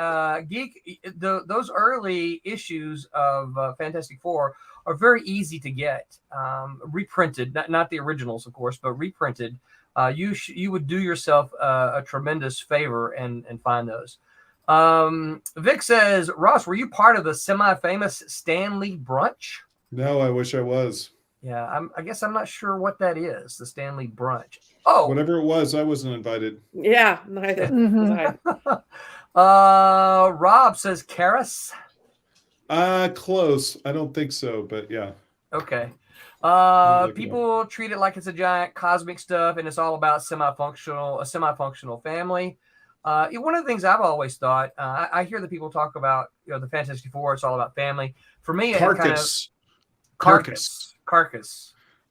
Geek, those early issues of Fantastic Four are very easy to get. Reprinted, not the originals, of course, but reprinted. You would do yourself a tremendous favor and find those. Vic says, Ross, were you part of the semi-famous Stan Lee brunch? No, I wish I was. Yeah, I guess I'm not sure what that is, the Stan Lee brunch. Oh, whatever it was, I wasn't invited. Yeah, neither. Rob says Karis. Close. I don't think so, but yeah. Okay. People treat it like it's a giant cosmic stuff, and it's all about a semi-functional family. One of the things I've always thought, I hear that people talk about, the Fantastic Four. It's all about family. For me, Carcass.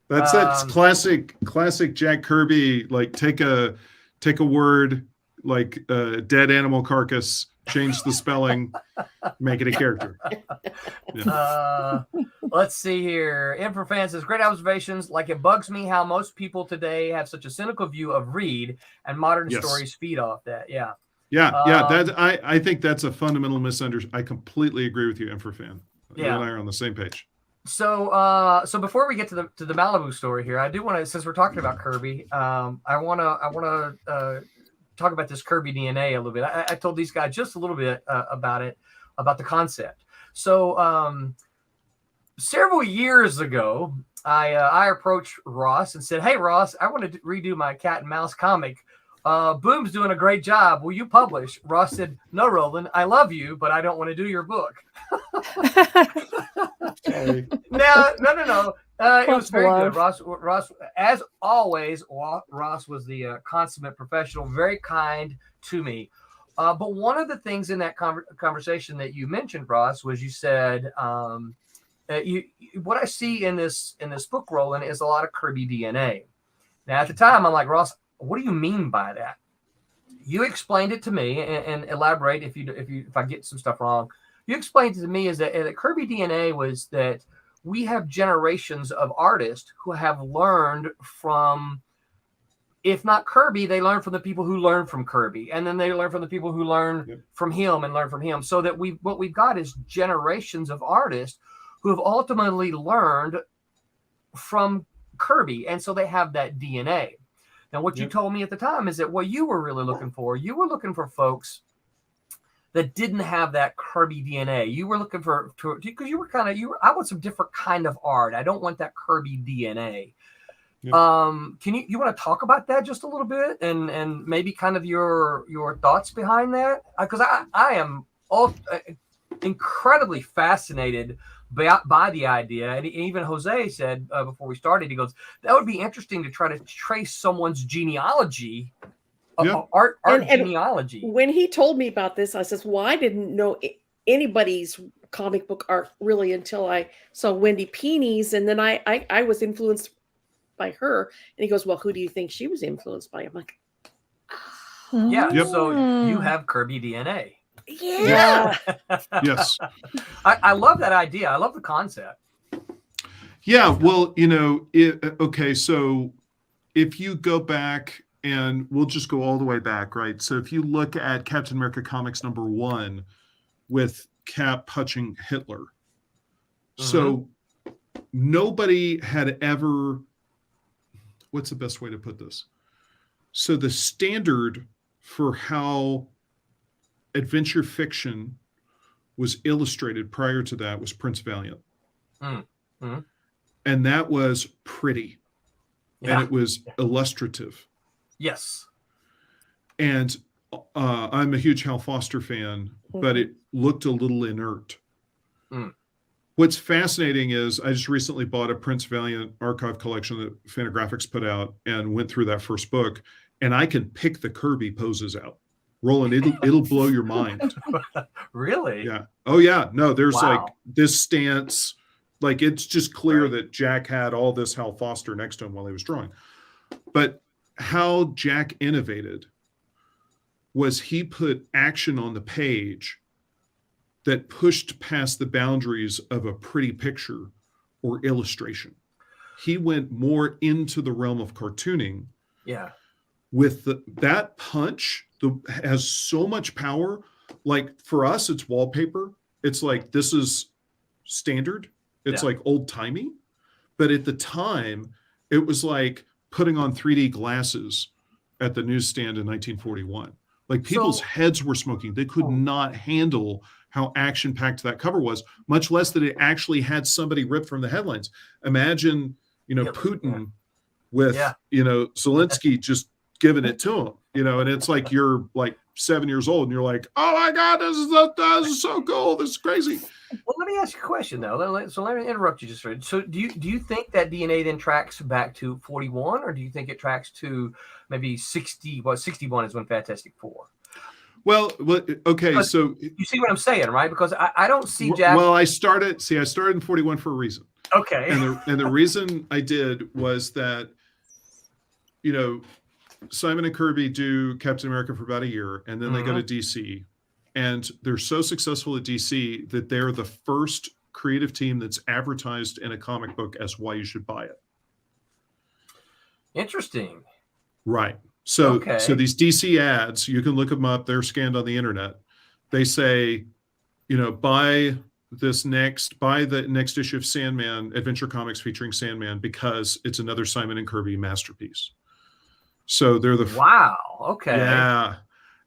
That's classic Jack Kirby. Like take a word like dead animal carcass, change the spelling, make it a character. Yeah. Let's see here. Emperor Fan says, great observations. Like, it bugs me how most people today have such a cynical view of Reed, and modern stories feed off that. Yeah. I think that's a fundamental misunderstanding. I completely agree with you, Emperor Fan. You and I are on the same page. So before we get to the Malibu story here, I do want to, since we're talking about Kirby, I want to talk about this Kirby DNA a little bit. I told these guys just a little bit about the concept. So several years ago, I approached Ross and said, "Hey Ross, I want to redo my Cat and Mouse comic. Boom's doing a great job. Will you publish?" Ross said, "No, Roland, I love you, but I don't want to do your book." Sorry. No. It was very good. Ross, as always, Ross was the consummate professional, very kind to me. But one of the things in that conversation that you mentioned, Ross, was you said, what I see in this book, Roland, is a lot of Kirby DNA. Now, at the time, I'm like, Ross, what do you mean by that? You explained it to me, and elaborate if I get some stuff wrong. You explained it to me is that Kirby DNA was that we have generations of artists who have learned from, if not Kirby, they learn from the people who learn from Kirby, and then they learn from the people who learn from him and learn from him. So that what we've got is generations of artists who have ultimately learned from Kirby, and so they have that DNA. Now, what you told me at the time is that what you were really looking for folks that didn't have that Kirby DNA. You were looking for, because I want some different kind of art. I don't want that Kirby DNA. Yep. Can you want to talk about that just a little bit, and maybe kind of your thoughts behind that? Because I am incredibly fascinated by the idea, and even Jose said before we started, he goes, that would be interesting to try to trace someone's genealogy. Art genealogy. When he told me about this, I says, well, I didn't know anybody's comic book art really until I saw Wendy Peeney's, and then I was influenced by her. And he goes, well, who do you think she was influenced by? I'm like, so you have Kirby DNA. Yeah. Yes. I love that idea. I love the concept. Yeah, well, okay, so if you go back, and we'll just go all the way back, right? So if you look at Captain America Comics #1 with Cap punching Hitler, so nobody had ever, what's the best way to put this? So the standard for how adventure fiction was illustrated prior to that was Prince Valiant. And that was pretty. And it was illustrative. Yes. And I'm a huge Hal Foster fan, but it looked a little inert. What's fascinating is I just recently bought a Prince Valiant archive collection that Fantagraphics put out and went through that first book, and I can pick the Kirby poses out. Roland, it'll blow your mind. Really? Yeah. Oh yeah. No, there's like this stance, like it's just clear that Jack had all this Hal Foster next to him while he was drawing. But how Jack innovated was he put action on the page that pushed past the boundaries of a pretty picture or illustration. He went more into the realm of cartooning. Yeah. With that punch has so much power. Like for us, it's wallpaper. It's like, this is standard. It's like old timey. But at the time, it was like putting on 3D glasses at the newsstand in 1941. Like people's heads were smoking. They could not handle how action-packed that cover was, much less that it actually had somebody ripped from the headlines. Imagine, Putin with, Zelensky just giving it to him, and it's like you're like 7 years old and you're like, oh my God, this is so cool. This is crazy. Well, let me ask you a question though. So let me interrupt you just for. So do you think that DNA then tracks back to 41, or do you think it tracks to maybe 60? Well, 61 is when Fantastic Four. Well, okay. Because so you see what I'm saying, right? Because I don't see Jack. Well, I started in 41 for a reason. Okay. And the reason I did was that, Simon and Kirby do Captain America for about a year, and then they go to DC, and they're so successful at DC that they're the first creative team that's advertised in a comic book as why you should buy it. Interesting. Right. So these DC ads, you can look them up. They're scanned on the internet. They say, buy the next issue of Sandman, Adventure Comics featuring Sandman, because it's another Simon and Kirby masterpiece. So they're the wow. Okay. Yeah.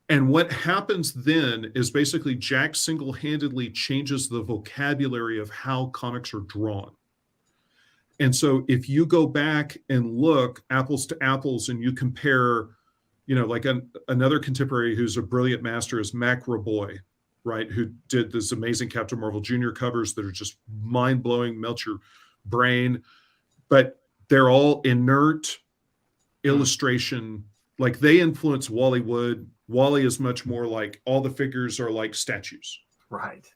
And what happens then is basically Jack single-handedly changes the vocabulary of how comics are drawn. And so if you go back and look apples to apples and you compare, like another contemporary who's a brilliant master is Mac Raboy, right? Who did this amazing Captain Marvel Jr. covers that are just mind-blowing, melt your brain, but they're all inert illustration. Like they influence Wally Wood. Wally is much more like all the figures are like statues. Right.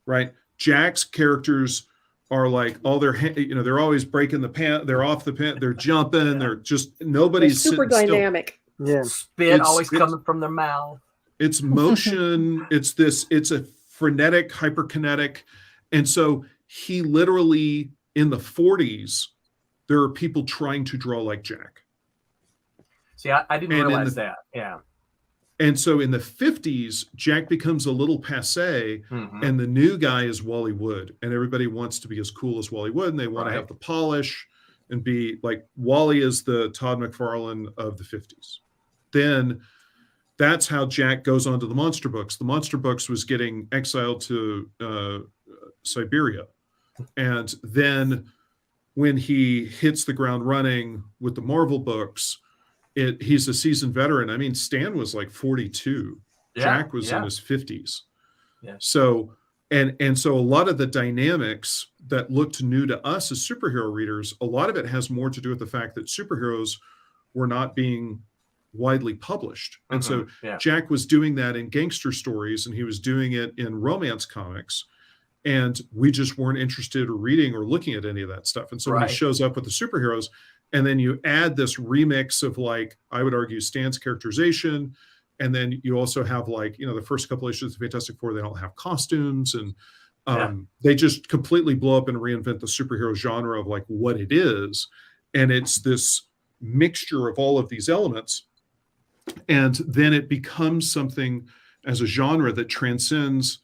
Right. Jack's characters are like all they're always breaking the pant. They're off the pant. They're jumping. They're just nobody's super dynamic. Still. Yeah. Spit always coming from their mouth. It's motion. It's a frenetic, hyperkinetic. And so he literally in the 40s, there are people trying to draw like Jack. See, I didn't realize that. Yeah. And so in the 50s, Jack becomes a little passé, and the new guy is Wally Wood. And everybody wants to be as cool as Wally Wood, and they want to have the polish and be like Wally is the Todd McFarlane of the 50s. Then that's how Jack goes on to the Monster Books. The Monster Books was getting exiled to Siberia. And then when he hits the ground running with the Marvel books, he's a seasoned veteran. I mean, Stan was like 42. Yeah, Jack was in his 50s. Yeah. So, and so a lot of the dynamics that looked new to us as superhero readers, a lot of it has more to do with the fact that superheroes were not being widely published. And so Jack was doing that in gangster stories, and he was doing it in romance comics. And we just weren't interested or reading or looking at any of that stuff. And so when he shows up with the superheroes, and then you add this remix of, like, I would argue Stan's characterization. And then you also have, like, the first couple issues of Fantastic Four, they don't have costumes. And they just completely blow up and reinvent the superhero genre of, like, what it is. And it's this mixture of all of these elements. And then it becomes something as a genre that transcends.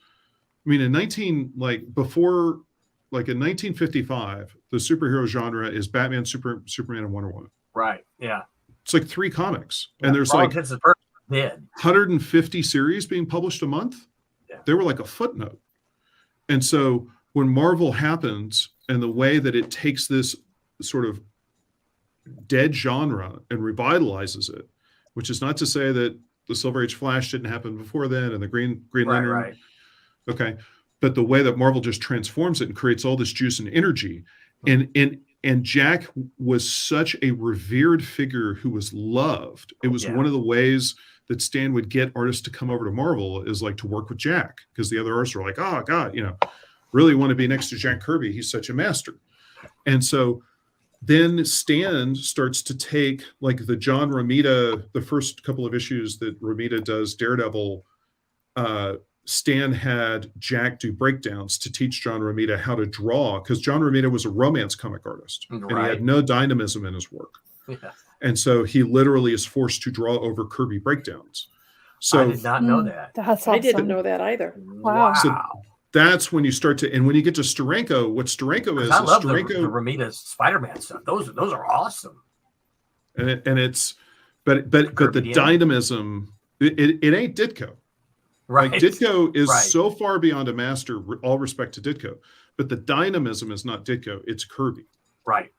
I mean, in 1955, the superhero genre is Batman, Superman, and Wonder Woman. Right. Yeah. It's like 3 comics, and there's like 150 series being published a month. Yeah. They were like a footnote. And so when Marvel happens, and the way that it takes this sort of dead genre and revitalizes it, which is not to say that the Silver Age Flash didn't happen before then, and the Green Lantern. Right. Okay. But the way that Marvel just transforms it and creates all this juice and energy. And Jack was such a revered figure who was loved. It was one of the ways that Stan would get artists to come over to Marvel, is like to work with Jack, because the other artists are like, oh God, really want to be next to Jack Kirby. He's such a master. And so then Stan starts to take, like, the John Romita, the first couple of issues that Romita does Daredevil Stan had Jack do breakdowns to teach John Romita how to draw, because John Romita was a romance comic artist and he had no dynamism in his work. Yeah. And so he literally is forced to draw over Kirby breakdowns. So I did not know that. That's awesome. I didn't know that either. Wow. So that's when you start to, and when you get to Steranko, what Steranko is, I love the Steranko, Romita Spider-Man stuff. Those are awesome. and it's, but the dynamism, it ain't Ditko. Right. Like Ditko is Right. so far beyond a master. All respect to Ditko, but the dynamism is not Ditko; it's Kirby. Right.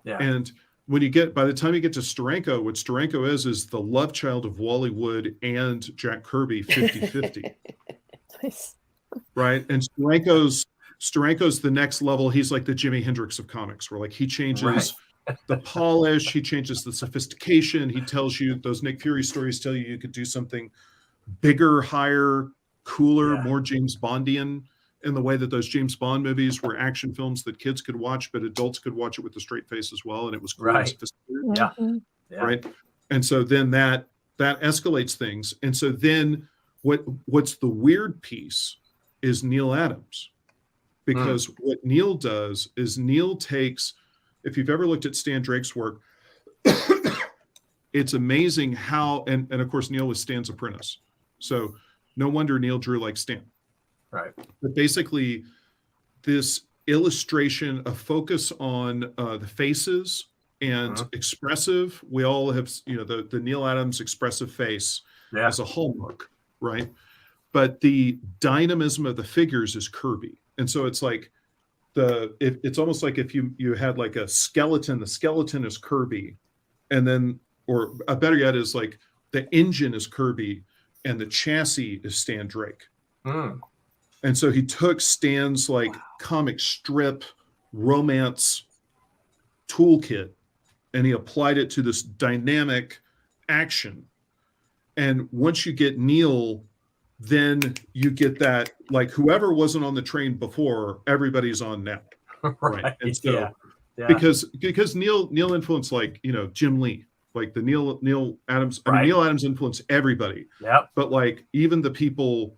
Yeah. And when you get, by the time you get to Steranko, what Steranko is the love child of Wally Wood and Jack Kirby, 50-50. Nice. Right. And Steranko's the next level. He's like the Jimi Hendrix of comics, where like he changes the polish, he changes the sophistication. He tells you, those Nick Fury stories tell you could do something bigger, higher, cooler, more James Bondian, in the way that those James Bond movies were action films that kids could watch, but adults could watch it with a straight face as well. And it was cool and sophisticated. Yeah. Right. And so then that escalates things. And so then what's the weird piece is Neil Adams, because what Neil does is Neil takes, if you've ever looked at Stan Drake's work, it's amazing how, and of course Neil was Stan's apprentice. So no wonder Neil drew like Stan. Right. But basically this illustration, a focus on the faces and expressive, we all have, the Neil Adams expressive face as a hallmark, right? But the dynamism of the figures is Kirby. And so it's like it's almost like if you had like a skeleton, the skeleton is Kirby, and then, or better yet, is like the engine is Kirby and the chassis is Stan Drake. And so he took Stan's like comic strip romance toolkit and he applied it to this dynamic action. And once you get Neil, then you get that, like, whoever wasn't on the train before, everybody's on now. Right. And so because Neil influenced, like, Jim Lee, like the Neil Adams, I mean, Neil Adams influenced everybody. Yep. But like even the people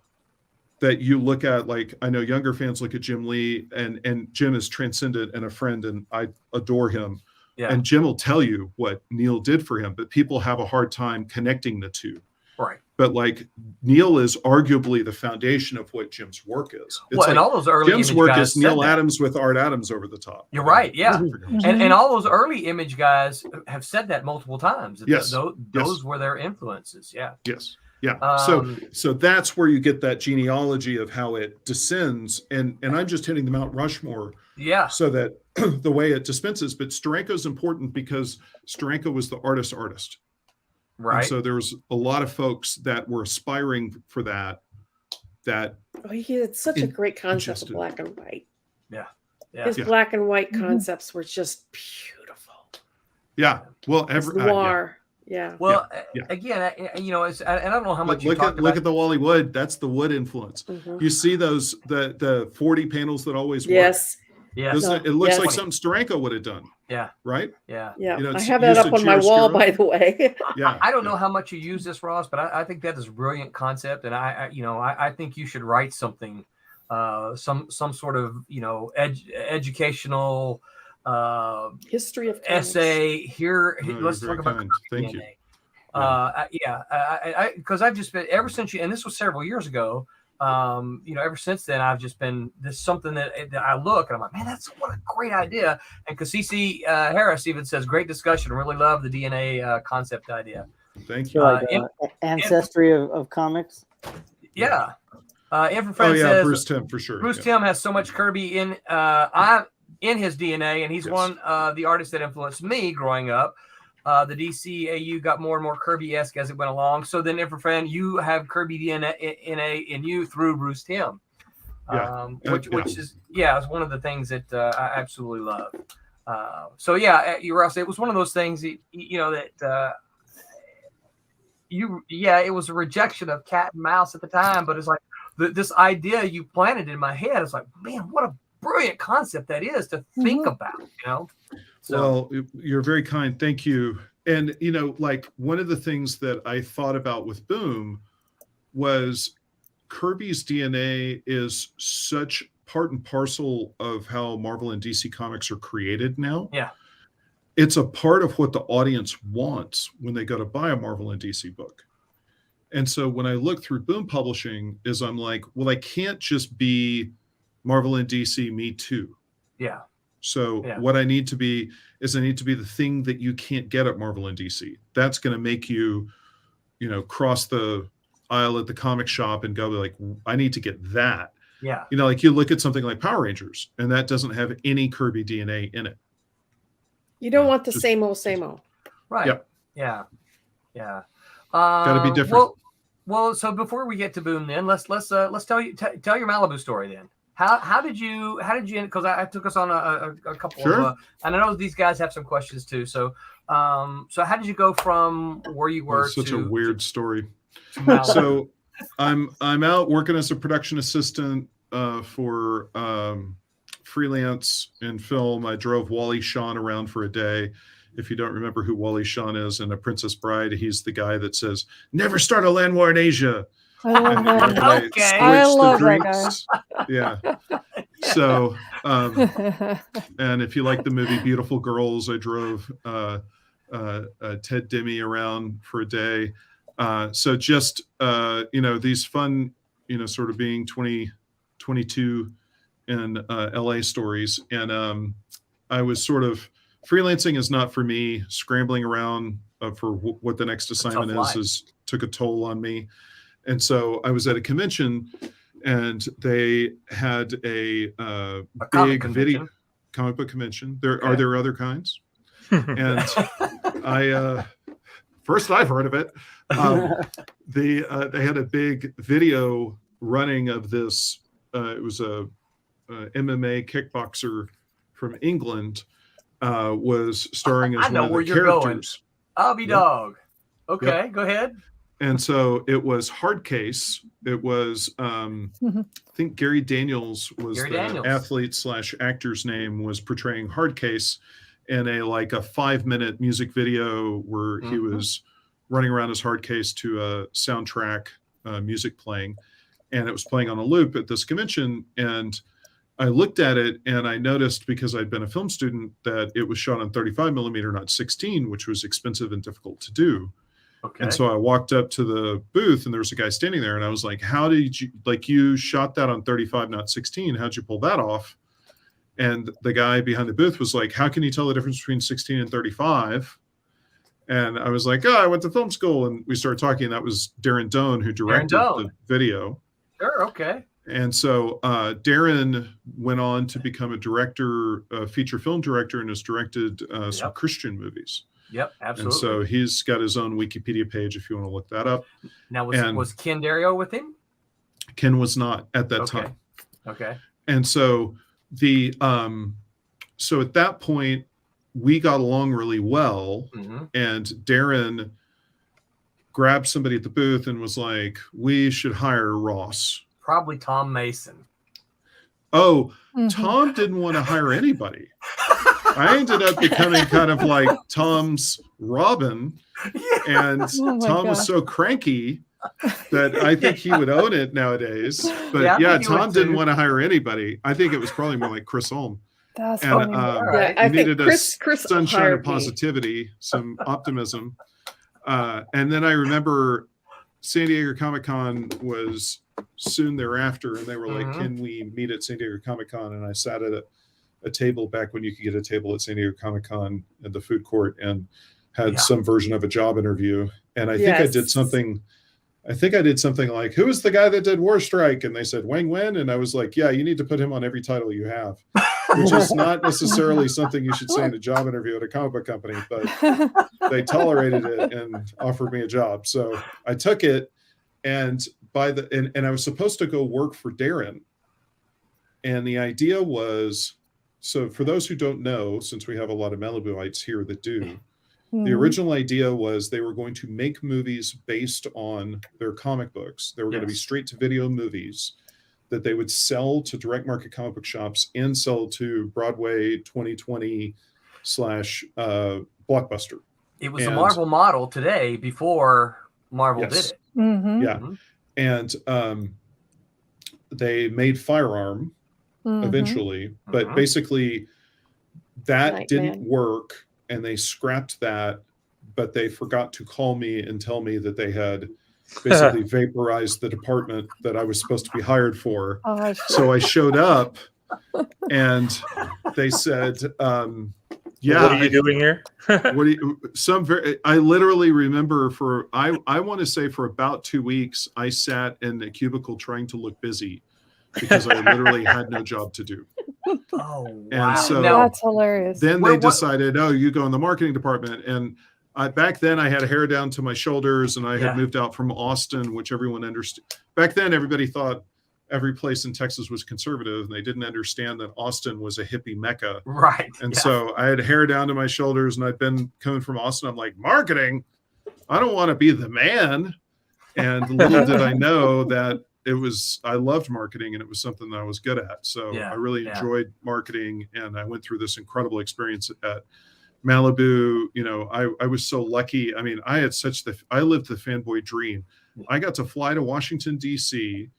that you look at, like, I know younger fans look at Jim Lee, and Jim is transcendent and a friend, and I adore him. Yeah. And Jim will tell you what Neil did for him, but people have a hard time connecting the two. Right. But like Neil is arguably the foundation of what Jim's work is. It's and all those early Jim's Image work guys is Neil said Adams with Art Adams over the top. You're right. Yeah. And all those early Image guys have said that multiple times. Yes. Those were their influences. Yeah. Yes. Yeah. So that's where you get that genealogy of how it descends. And I'm just hitting the Mount Rushmore. Yeah. So that the way it dispenses. But Steranko is important because Steranko was the artist. Right. And so there was a lot of folks that were aspiring for that. He had such a great concept of black and white. Yeah. His black and white concepts were just beautiful. Yeah. Well, noir. Well, again, it's, and I don't know how much look at the Wally Wood. That's the Wood influence. You see those the 40 panels that always work. Yes. It looks like something Steranko would have done. Yeah. Right. Yeah. I have that up on my wall, by the way. I don't know how much you use this, Ross, but I think that is a brilliant concept, and I think you should write something, some sort of educational history of essay here. Let's talk about Thank you. Because I've just been, ever since and this was several years ago. Ever since then, I've just been, this something that I look and I'm like, man, what a great idea. And Cassisi Harris even says, great discussion. Really love the DNA concept idea. Thank you. Ancestry of comics. Yeah. Infrafriend says, Bruce Timm for sure. Bruce Timm has so much Kirby in his DNA, and he's one of the artists that influenced me growing up. The DCAU got more and more Kirby-esque as it went along. So then, Infrafriend, you have Kirby DNA in you through Bruce Timm, which is it's one of the things that I absolutely love. Ross, it was one of those things that it was a rejection of cat and mouse at the time, but it's like this idea you planted in my head. It's like, man, what a brilliant concept that is to think about, Well, you're very kind. Thank you. And, like one of the things that I thought about with Boom was Kirby's DNA is such part and parcel of how Marvel and DC comics are created now. Yeah. It's a part of what the audience wants when they go to buy a Marvel and DC book. And so when I look through Boom Publishing, I'm like, well, I can't just be Marvel and DC, me too. Yeah. So what I need to be is I need to be the thing that you can't get at Marvel and DC. That's going to make you, cross the aisle at the comic shop and go like, I need to get that. Yeah. Like you look at something like Power Rangers, and that doesn't have any Kirby DNA in it. You don't want the same old. Right. Yep. Yeah. Yeah. Got to be different. Well, so before we get to Boom, then let's tell your Malibu story then. How did you because I took us on a couple of and I know these guys have some questions too. So how did you go from where you were? That's such a weird story. To so I'm out working as a production assistant for freelance in film. I drove Wally Shawn around for a day. If you don't remember who Wally Shawn is in A Princess Bride, he's the guy that says, "Never start a land war in Asia." I love that. Okay. I love that guy. Yeah. So, and if you like the movie Beautiful Girls, I drove Ted Demme around for a day. So just, these fun, sort of being 22 in LA stories. And I was sort of, freelancing is not for me. Scrambling around for what the next assignment is took a toll on me. And so I was at a convention, and they had a big video comic book convention. Are there other kinds? And first I've heard of it. They had a big video running of this. It was a MMA kickboxer from England. Was starring as one of the characters. I'll be dog. Okay, go ahead. And so it was Hardcase. It was, I think Gary Daniels was the athlete / actor's name, was portraying Hardcase in a 5-minute music video where he was running around as Hardcase to a soundtrack music playing. And it was playing on a loop at this convention. And I looked at it and I noticed, because I'd been a film student, that it was shot on 35 millimeter, not 16, which was expensive and difficult to do. Okay. And so I walked up to the booth, and there was a guy standing there, and I was like, how did you, you shot that on 35, not 16? How'd you pull that off? And the guy behind the booth was like, how can you tell the difference between 16 and 35? And I was like, I went to film school. And we started talking, and that was Darren Doan, who directed the video. Sure. Okay. And so Darren went on to become a director, a feature film director, and has directed some Christian movies. Yep, absolutely. And so he's got his own Wikipedia page if you want to look that up. Now, was Ken Dario with him? Ken was not at that time. Okay. And so so at that point, we got along really well. And Darren grabbed somebody at the booth and was like, we should hire Ross. Probably Tom Mason. Oh, Tom didn't want to hire anybody. I ended up becoming kind of like Tom's Robin, and Tom was so cranky that I think he would own it nowadays. But Tom didn't want to hire anybody. I think it was probably more like Chris Ulm. That's funny. I needed think Chris sunshine of positivity, some optimism. And then I remember San Diego Comic-Con was soon thereafter, and they were like, can we meet at San Diego Comic-Con? And I sat at a table back when you could get a table at San Diego Comic-Con at the food court, and had some version of a job interview. And I think I did something like, who was the guy that did War Strike? And they said, Wang Wen. And I was like, yeah, you need to put him on every title you have, which is not necessarily something you should say in a job interview at a comic book company, but they tolerated it and offered me a job. So I took it, and and I was supposed to go work for Darren. And the idea was, so for those who don't know, since we have a lot of Malibuites here that do, the original idea was they were going to make movies based on their comic books. They were going to be straight to video movies that they would sell to direct market comic book shops and sell to Broadway 2020 / Blockbuster. It was a Marvel model today before Marvel did it. Yeah. And they made Firearm eventually, but basically that Nightman. didn't work, and they scrapped that. But they forgot to call me and tell me that they had basically vaporized the department that I was supposed to be hired for. Oh, So I showed up, and they said, "Yeah, What are you doing here?" what do you, I literally remember I want to say for about 2 weeks I sat in a cubicle trying to look busy because I literally had no job to do. Oh, wow. And so that's hilarious. then they decided, oh, you go in the marketing department. And back then I had hair down to my shoulders, and I had moved out from Austin, which everyone understood. Back then, everybody thought every place in Texas was conservative, and they didn't understand that Austin was a hippie mecca. Right. And so I had hair down to my shoulders, and I'd been coming from Austin. I'm like, marketing? I don't want to be the man. And little did I know that I loved marketing, and it was something that I was good at. So I really enjoyed marketing, and I went through this incredible experience at Malibu. You know, I was so lucky. I mean, I lived the fanboy dream. I got to fly to Washington, D.C.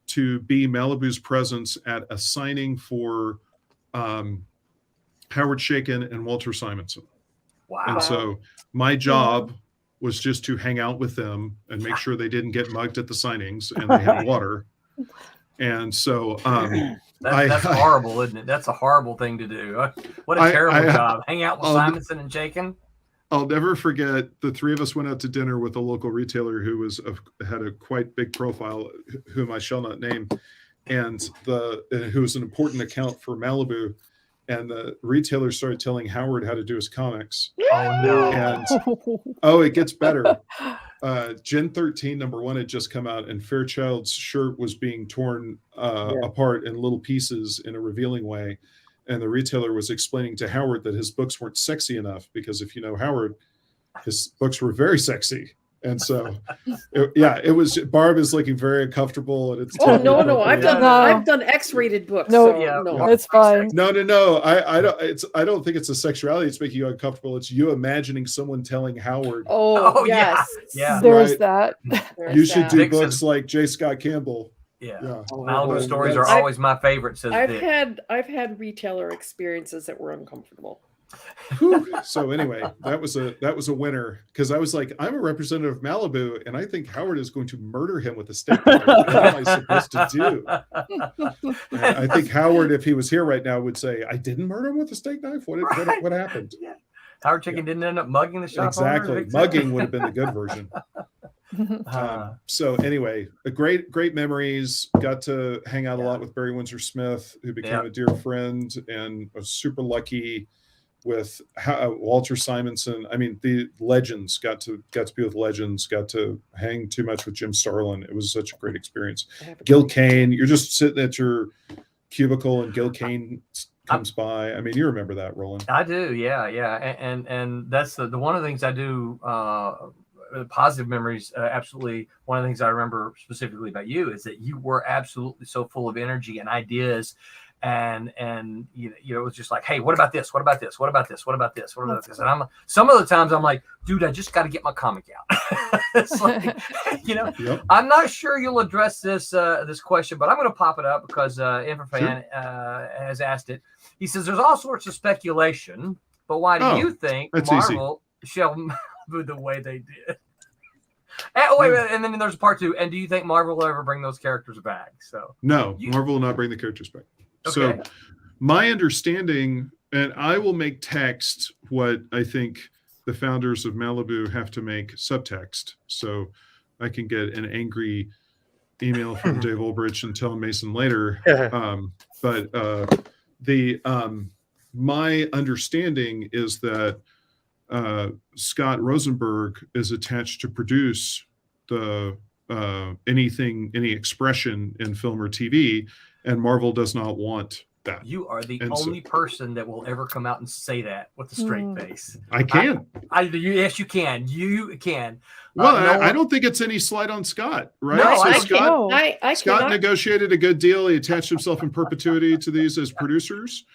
to be Malibu's presence at a signing for Howard Chaykin and Walter Simonson. Wow. And so my job was just to hang out with them and make sure they didn't get mugged at the signings and they had water. And so that's horrible, isn't it? That's a horrible thing to do. What a terrible job. Hang out with Simonson and Chaykin. I'll never forget, the three of us went out to dinner with a local retailer who had a quite big profile, whom I shall not name, and who was an important account for Malibu. And the retailer started telling Howard how to do his comics. Oh no! And it gets better. Gen 13 #1 had just come out, and Fairchild's shirt was being torn apart in little pieces in a revealing way. And the retailer was explaining to Howard that his books weren't sexy enough, because if you know Howard, his books were very sexy. And so, it was. Barb is looking very uncomfortable, and it's. No! I've done X-rated books. No, no, it's fine. No. I don't think it's a sexuality. It's making you uncomfortable. It's you imagining someone telling Howard. Oh yes, yeah. There's that. You should do books like J. Scott Campbell. Yeah. Malibu stories are always my favorite. Says I've had retailer experiences that were uncomfortable. So anyway, that was a winner, because I was like, I'm a representative of Malibu, and I think Howard is going to murder him with a steak knife. What am I supposed to do? I think Howard, if he was here right now, would say, I didn't murder him with a steak knife. What happened? Yeah. Howard Chaykin didn't end up mugging the shop exactly owner? Mugging would have been the good version. So anyway, great memories. Got to hang out a lot with Barry Windsor Smith, who became a dear friend, and was super lucky with Walter Simonson. I mean, the legends, got to be with legends, got to hang too much with Jim Starlin. It was such a great experience. Gil Kane, you're just sitting at your cubicle and Gil Kane comes by. I mean, you remember that, Roland? I do. Yeah. And that's the one of the things I do, positive memories. Absolutely. One of the things I remember specifically about you is that you were absolutely so full of energy and ideas. And you know, it was just like, hey, what about this? What about this? What about this? What about this? What about this? And some of the times I'm like, dude, I just got to get my comic out. It's like, you know, I'm not sure you'll address this question, but I'm going to pop it up because Infrafan has asked it. He says, there's all sorts of speculation, but why do you think Marvel shall move the way they did? And then there's part 2. And do you think Marvel will ever bring those characters back? So no, Marvel will not bring the characters back. Okay. So my understanding, and I will make text what I think the founders of Malibu have to make subtext. So I can get an angry email from Dave Ulbrich and tell Mason later. My understanding is that Scott Rosenberg is attached to produce any expression in film or TV, and Marvel does not want that. You are the only person that will ever come out and say that with a straight face. I can. Yes, you can. You can. Well, I don't think it's any slight on Scott, right? No, Scott negotiated a good deal. He attached himself in perpetuity to these as producers.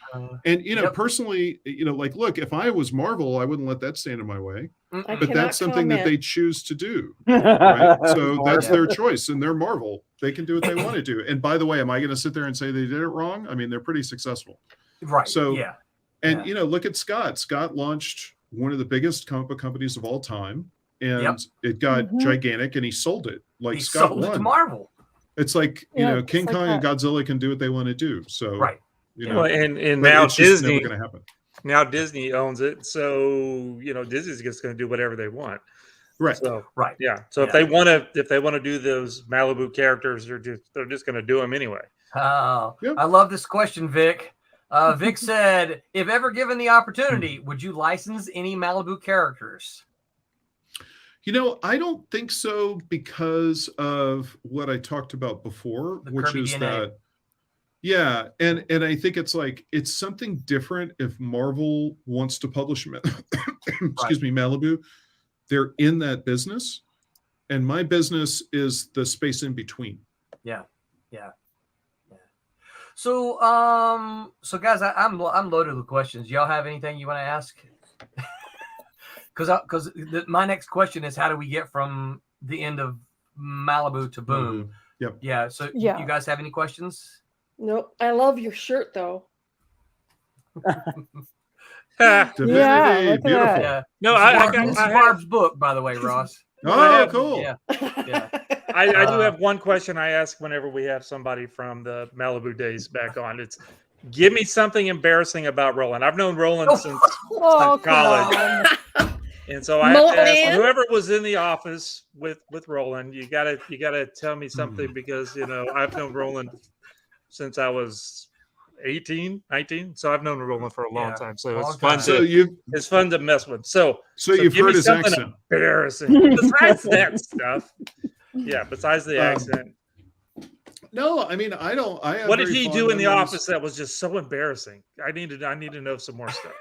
And, personally, like, look, if I was Marvel, I wouldn't let that stand in my way. But that's something that they choose to do. Right? So that's their choice, and they're Marvel. They can do what they want to do. And by the way, am I going to sit there and say they did it wrong? I mean, they're pretty successful. Right. So, yeah. and Yeah. you know, look at Scott. Scott launched one of the biggest comic book companies of all time, and Yep. it got gigantic, and he sold it. Like He Scott sold it to won. Marvel. It's like, you Yeah, know, it's King like Kong and that. Godzilla can do what they want to do. So, Right. you Yeah. know, Well, and but now it's just Disney, never going to happen. now Disney owns it, so you know Disney's just going to do whatever they want. Right. So Right. yeah. So Yeah. if they want to do those Malibu characters, they're just going to do them anyway. Oh, Yep. I love this question, Vic. Vic said, if ever given the opportunity, would you license any Malibu characters? You know, I don't think so because of what I talked about before, The which Kirby is DNA. that, yeah, and I think it's like it's something different if Marvel wants to publish, excuse me, Malibu. They're in that business, and my business is the space in between. Yeah. So, so guys, I'm loaded with questions. Y'all have anything you want to ask? Because my next question is, how do we get from the end of Malibu to Boom? Yep. Yeah. So, Yeah. you guys have any questions? Nope. I love your shirt though. Divinity, Yeah, look at beautiful. that. Yeah. No, This is I have, Barb's book, by the way, Ross. Oh, cool. Yeah. Yeah. I do have one question I ask whenever we have somebody from the Malibu days back on. It's give me something embarrassing about Roland. I've known Roland since Oh, college. come on. And so I have to ask Man. whoever was in the office with Roland, you gotta tell me something because you know I've known Roland since I was 18, 19. So I've known Roland for a long time. So it's fun So it's fun to mess with. So you've give heard me his something accent. embarrassing besides that stuff. Yeah, besides the accent. No, I mean I don't. I have What did very he fond do in the memories. office that was just so embarrassing? I need to know some more stuff.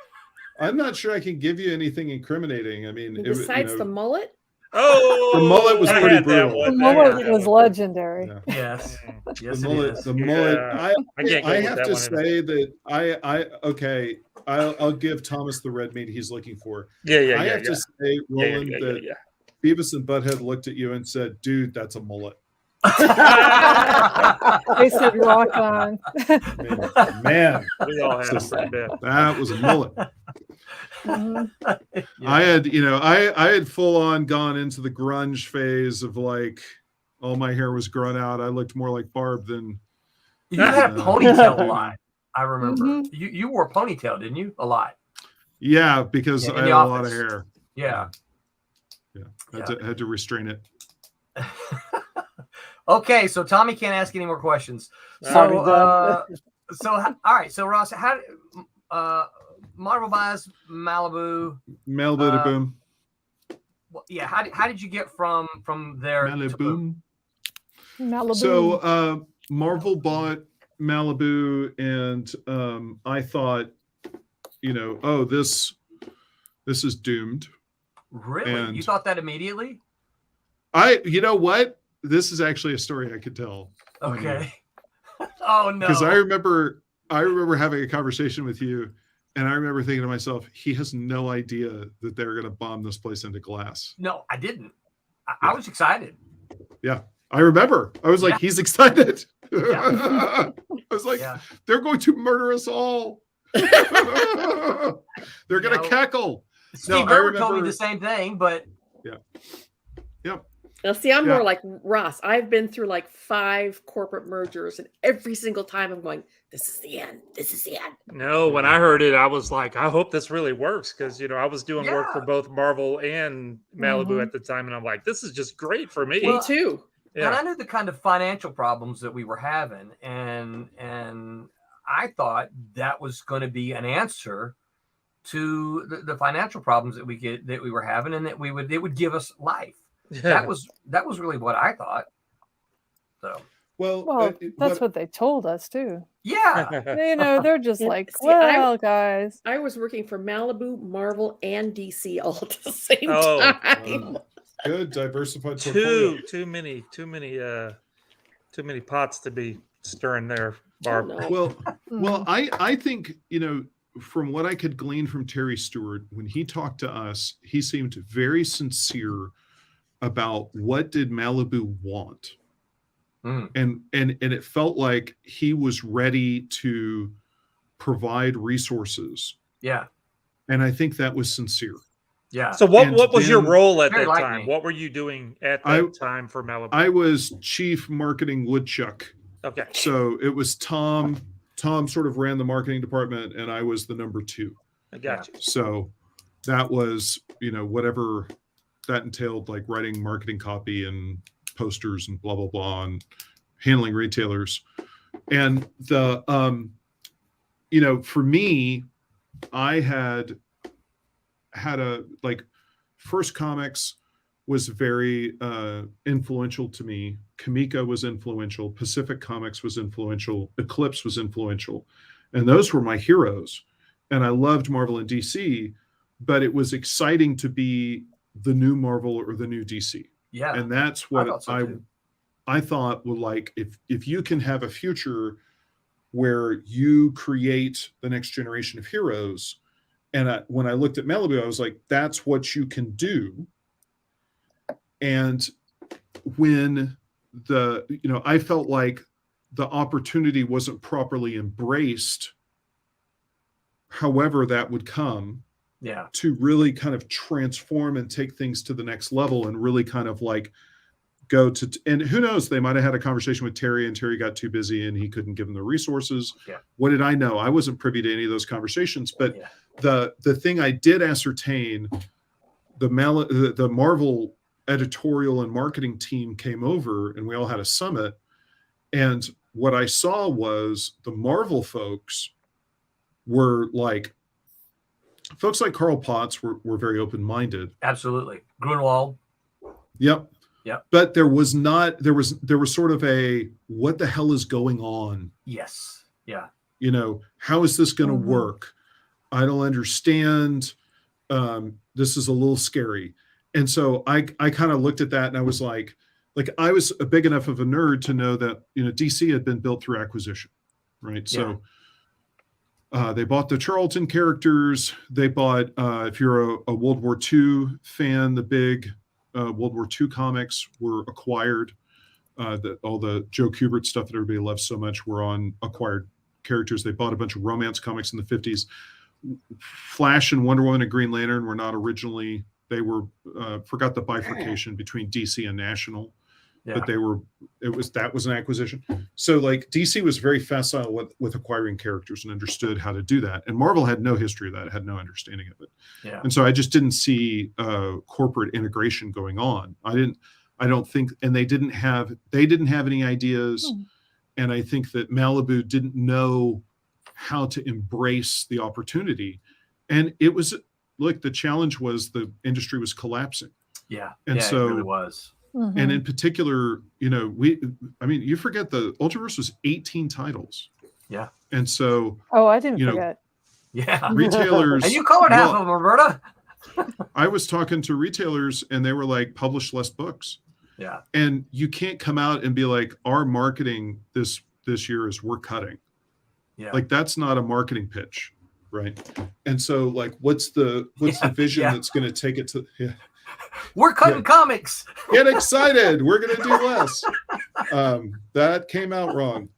I'm not sure I can give you anything incriminating. I mean, Besides the mullet. Oh, the mullet was I pretty had that brutal. one. The I had mullet that was one. legendary. Yeah. Yes. Yes, The it mullet, is. the mullet. Yeah. I can't go I with have that to one say that okay. I'll give Thomas the red meat he's looking for. Yeah. I have to say, Roland, yeah. that Beavis and Butthead looked at you and said, "Dude, that's a mullet." They said rock on. Man, We all had it pretty bad. that was a mullet. Mhm. I had full on gone into the grunge phase of like all my hair was grown out. I looked more like Barb than You had a ponytail a Mhm. lot. I remember. You wore a ponytail, didn't you? A lot. yeah, because Yeah, in I the had a lot of office. hair. Yeah. Had to restrain it. Okay, so Tommy can't ask any more questions. Tommy's So, done. all right. So Ross, how Marvel buys Malibu? Malibu to boom. Yeah. How did you get from there? to Boom? Malibu. Malibu. So Marvel bought Malibu, and I thought, oh, this is doomed. Really? And You thought that immediately? You know what? This is actually a story I could tell. Okay. Oh no. Because I remember having a conversation with you, and I remember thinking to myself, he has no idea that they're going to bomb this place into glass. No, I didn't. I was excited. Yeah, I remember. I was like, Yeah. he's excited. Yeah. I was like, Yeah. they're going to murder us all. They're going to cackle. Steve Gerber told me the same thing, but Now, see, I'm Yeah. more like Ross. I've been through like 5 corporate mergers, and every single time I'm going, "This is the end. This is the end." No, when I heard it, I was like, I hope this really works because I was doing work for Yeah. both Marvel and Malibu at the time, and I'm like, this is just great for me. Well, Me too. and I knew the kind of financial problems that we were having, and I thought that was going to be an answer to the financial problems that we were having, and that it would give us life. That was really what I thought. So Well, that's what they told us too. yeah, They're just Yeah, like, see, I- well, guys. I was working for Malibu, Marvel, and DC all at the same Oh. time. Good diversified portfolio. too many pots to be stirring there, Barb. Oh, no. Well, I think, from what I could glean from Terry Stewart, when he talked to us, he seemed very sincere about what did Malibu want. and it felt like he was ready to provide resources. Yeah. And I think that was sincere. Yeah. So what was your role at very that like time? me. What were you doing at that time for Malibu? I was chief marketing woodchuck. Okay. So it was Tom. Tom sort of ran the marketing department, and I was the number 2. I got you. So that was, whatever that entailed, like writing marketing copy and posters and blah, blah, blah, and handling retailers. And the, for me, I had First Comics was very influential to me. Kamika was influential. Pacific Comics was influential. Eclipse was influential. And those were my heroes. And I loved Marvel and DC, but it was exciting to be the new Marvel or the new DC. Yeah. And that's what I thought, well, like if you can have a future where you create the next generation of heroes, and when I looked at Malibu, I was like, that's what you can do. And when I felt like the opportunity wasn't properly embraced, however that would come, to really kind of transform and take things to the next level and really kind of like go to, and who knows, they might have had a conversation with Terry and Terry got too busy and he couldn't give them the resources. Yeah. What did I know? I wasn't privy to any of those conversations, but the thing I did ascertain, the Marvel editorial and marketing team came over and we all had a summit. And what I saw was the Marvel folks were like, folks like Carl Potts were very open-minded. Absolutely. Grunwald. Yep. Yep. But there was sort of a, what the hell is going on? Yes. Yeah. How is this going to work? I don't understand. This is a little scary. And so I kind of looked at that and I was like I was a big enough of a nerd to know that, DC had been built through acquisition, right? Yeah. So they bought the Charlton characters. They bought, if you're a World War II fan, the big World War II comics were acquired. All the Joe Kubert stuff that everybody loves so much were on acquired characters. They bought a bunch of romance comics in the 50s. Flash and Wonder Woman and Green Lantern were not originally, they were, forgot the bifurcation between DC and National. Yeah. But that was an acquisition. So like DC was very facile with acquiring characters and understood how to do that. And Marvel had no history of that, had no understanding of it. Yeah. And so I just didn't see corporate integration going on. I don't think, and they didn't have any ideas. And I think that Malibu didn't know how to embrace the opportunity. And it was like, the challenge was the industry was collapsing. Yeah. And so it really was. Mm-hmm. And in particular, you forget the Ultraverse was 18 titles. Yeah. And so, I didn't forget. Yeah. Retailers. And you covered half of them, Roberta. I was talking to retailers and they were like, publish less books. Yeah. And you can't come out and be like, our marketing this year is we're cutting. Yeah. Like that's not a marketing pitch. Right. And so like, what's the vision that's going to take it to, we're cutting comics. Get excited. We're going to do less. That came out wrong.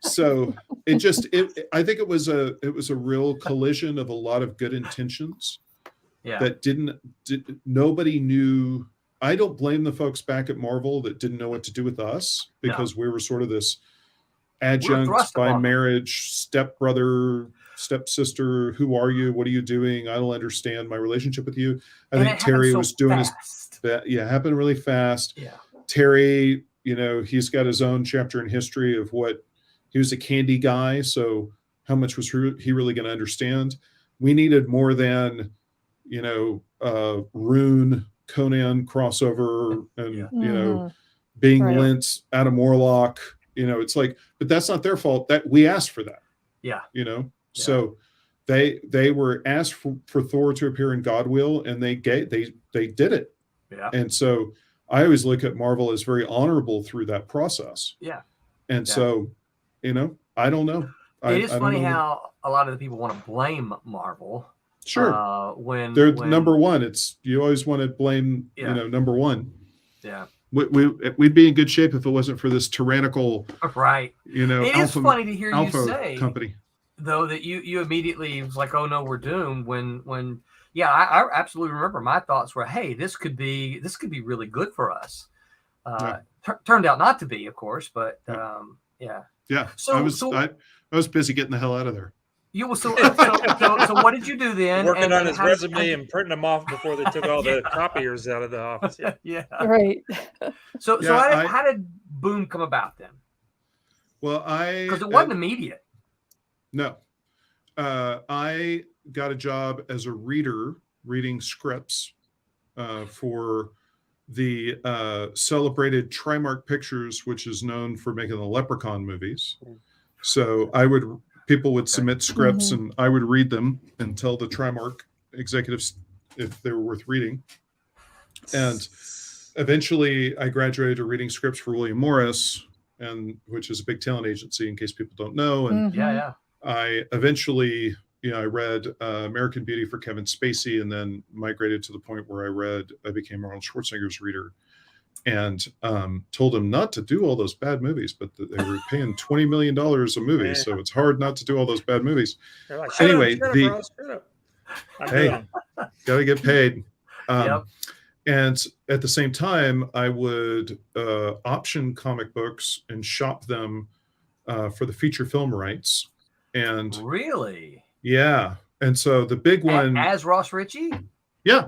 So I think it was a real collision of a lot of good intentions that nobody knew. I don't blame the folks back at Marvel that didn't know what to do with us because we were sort of this adjunct by marriage, stepbrother, stepsister. Who are you? What are you doing? I don't understand my relationship with you. I think Terry was doing his best. Yeah, happened really fast. Yeah. Terry, he's got his own chapter in history of what he was a candy guy. So how much was he really going to understand? We needed more than, Rune Conan crossover and, being Lint, Adam Warlock, it's like, but that's not their fault that we asked for that. Yeah. So they were asked for Thor to appear in Godwill and they did it. Yeah. And so I always look at Marvel as very honorable through that process. Yeah. And so, I don't know. It is funny how a lot of the people want to blame Marvel. Sure. When they're number one, you always want to blame, number one. Yeah. We'd be in good shape if it wasn't for this tyrannical, right. It is funny to hear you say, company, though, that you immediately was like, oh no, we're doomed. When I absolutely remember my thoughts were, hey, this could be really good for us. Turned out not to be, of course, but yeah. So I was busy getting the hell out of there. So what did you do then? Working on his resume and printing them off before they took all the copiers out of the office. Yeah. Right. So how did Boom come about then? Well, because it wasn't immediate. No. I got a job as a reader reading scripts for the celebrated Trimark Pictures, which is known for making the Leprechaun movies. So people would submit scripts and I would read them and tell the Trimark executives if they were worth reading. And eventually I graduated to reading scripts for William Morris, which is a big talent agency, in case people don't know. And I eventually, I read American Beauty for Kevin Spacey, and then migrated to the point where I became Arnold Schwarzenegger's reader, and told him not to do all those bad movies, but that they were paying $20 million a movie. So it's hard not to do all those bad movies. Like, anyway, hey, gotta get paid. And at the same time, I would option comic books and shop them for the feature film rights. And really? Yeah. And so the big one, as Ross Richie? Yeah.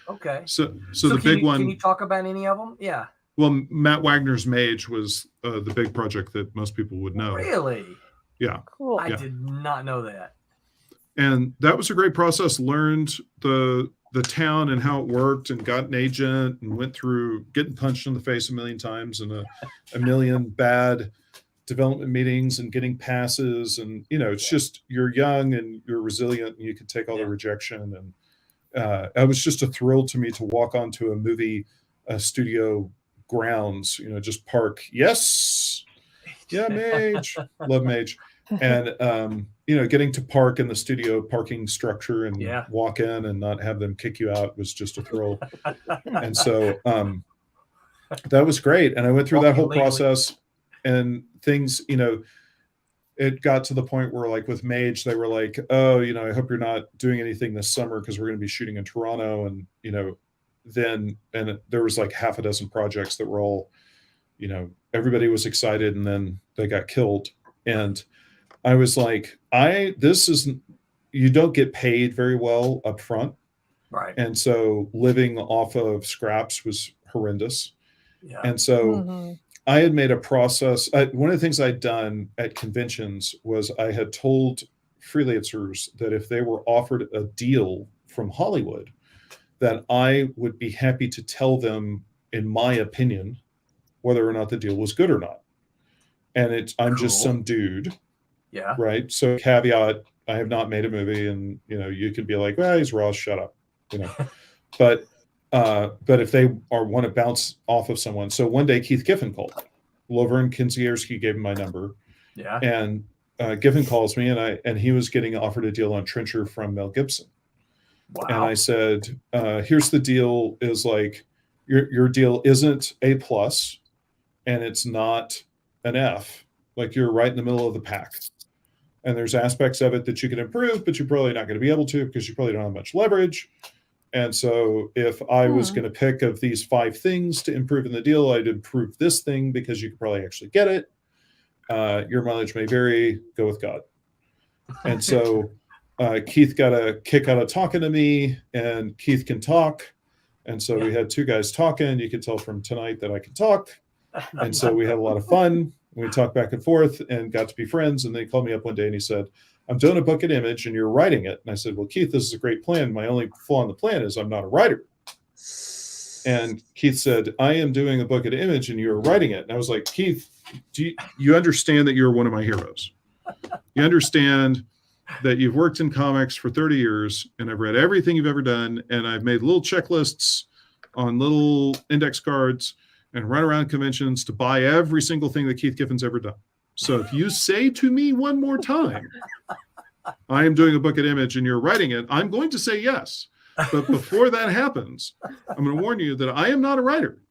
Okay. So the big one. Can you talk about any of them? Yeah. Well, Matt Wagner's Mage was the big project that most people would know. Really? Yeah. Cool. I did not know that. And that was a great process. Learned the town and how it worked, and got an agent, and went through getting punched in the face a million times and a million bad development meetings and getting passes. And, it's just, you're young and you're resilient and you can take all the rejection. And it was just a thrill to me to walk onto a movie studio grounds, just park. Yes. Yeah. Mage. Love Mage. And, getting to park in the studio parking structure and walk in and not have them kick you out was just a thrill. And so that was great. And I went through that whole process, and things, it got to the point where, like with Mage, they were like, oh, I hope you're not doing anything this summer because we're going to be shooting in Toronto. And, there was like half a dozen projects that were all, everybody was excited, and then they got killed. And I was like, you don't get paid very well up front. Right. And so living off of scraps was horrendous. Yeah. And so I had made a process. One of the things I'd done at conventions was I had told freelancers that if they were offered a deal from Hollywood, that I would be happy to tell them, in my opinion, whether or not the deal was good or not. And I'm just some dude. Yeah. Right. So caveat, I have not made a movie, and, you could be like, well, he's Ross, shut up, but if they want to bounce off of someone. So one day Keith Giffen called me. Lovern Kinzierski gave him my number. Yeah. And Giffen calls me, and he was getting offered a deal on Trencher from Mel Gibson. Wow. And I said, here's the deal, is like, your deal isn't A+, and it's not an F. Like, you're right in the middle of the pack. And there's aspects of it that you can improve, but you're probably not going to be able to because you probably don't have much leverage. And so if I was going to pick of these 5 things to improve in the deal, I'd improve this thing because you could probably actually get it. Your mileage may vary. Go with God. And so Keith got a kick out of talking to me, and Keith can talk. And so we had 2 guys talking. You could tell from tonight that I can talk. And so we had a lot of fun. We talked back and forth and got to be friends. And then he called me up one day and he said, I'm doing a book at Image and you're writing it. And I said, well, Keith, this is a great plan. My only flaw in the plan is I'm not a writer. And Keith said, I am doing a book at Image and you're writing it. And I was like, Keith, do you understand that you're one of my heroes? You understand that you've worked in comics for 30 years and I've read everything you've ever done. And I've made little checklists on little index cards and run around conventions to buy every single thing that Keith Giffen's ever done. So if you say to me one more time, I am doing a book at Image and you're writing it, I'm going to say yes. But before that happens, I'm going to warn you that I am not a writer.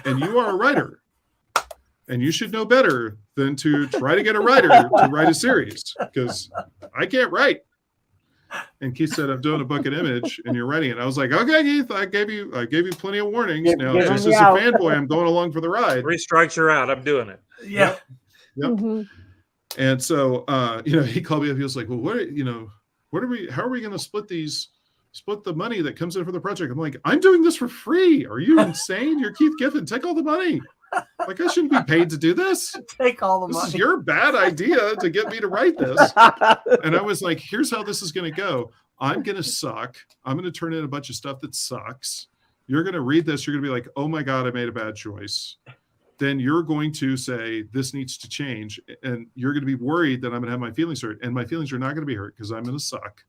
and you are a writer, and you should know better than to try to get a writer to write a series, because I can't write. And Keith said, I'm doing a book at Image and you're writing it. I was like, okay, Keith, I gave you plenty of warnings. Now, just as a fanboy, I'm going along for the ride. 3 strikes, you're out. I'm doing it. Yeah. Yep. Mm-hmm. And so, he called me up. He was like, well, how are we going to split the money that comes in for the project? I'm like, I'm doing this for free. Are you insane? You're Keith Giffen. Take all the money. Like, I shouldn't be paid to do this. Take all the money. This is your bad idea to get me to write this. And I was like, here's how this is going to go. I'm going to suck. I'm going to turn in a bunch of stuff that sucks. You're going to read this. You're going to be like, oh my God, I made a bad choice. Then you're going to say, this needs to change. And you're going to be worried that I'm going to have my feelings hurt. And my feelings are not going to be hurt because I'm going to suck.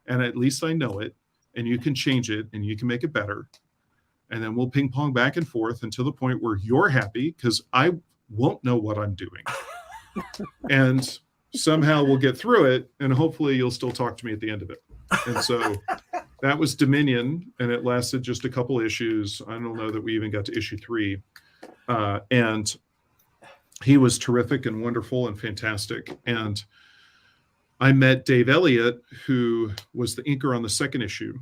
And at least I know it. And you can change it and you can make it better. And then we'll ping pong back and forth until the point where you're happy, because I won't know what I'm doing. And somehow we'll get through it. And hopefully you'll still talk to me at the end of it. And so that was Dominion. And it lasted just a couple issues. I don't know that we even got to issue 3. And he was terrific and wonderful and fantastic. And I met Dave Elliott, who was the inker on the second issue.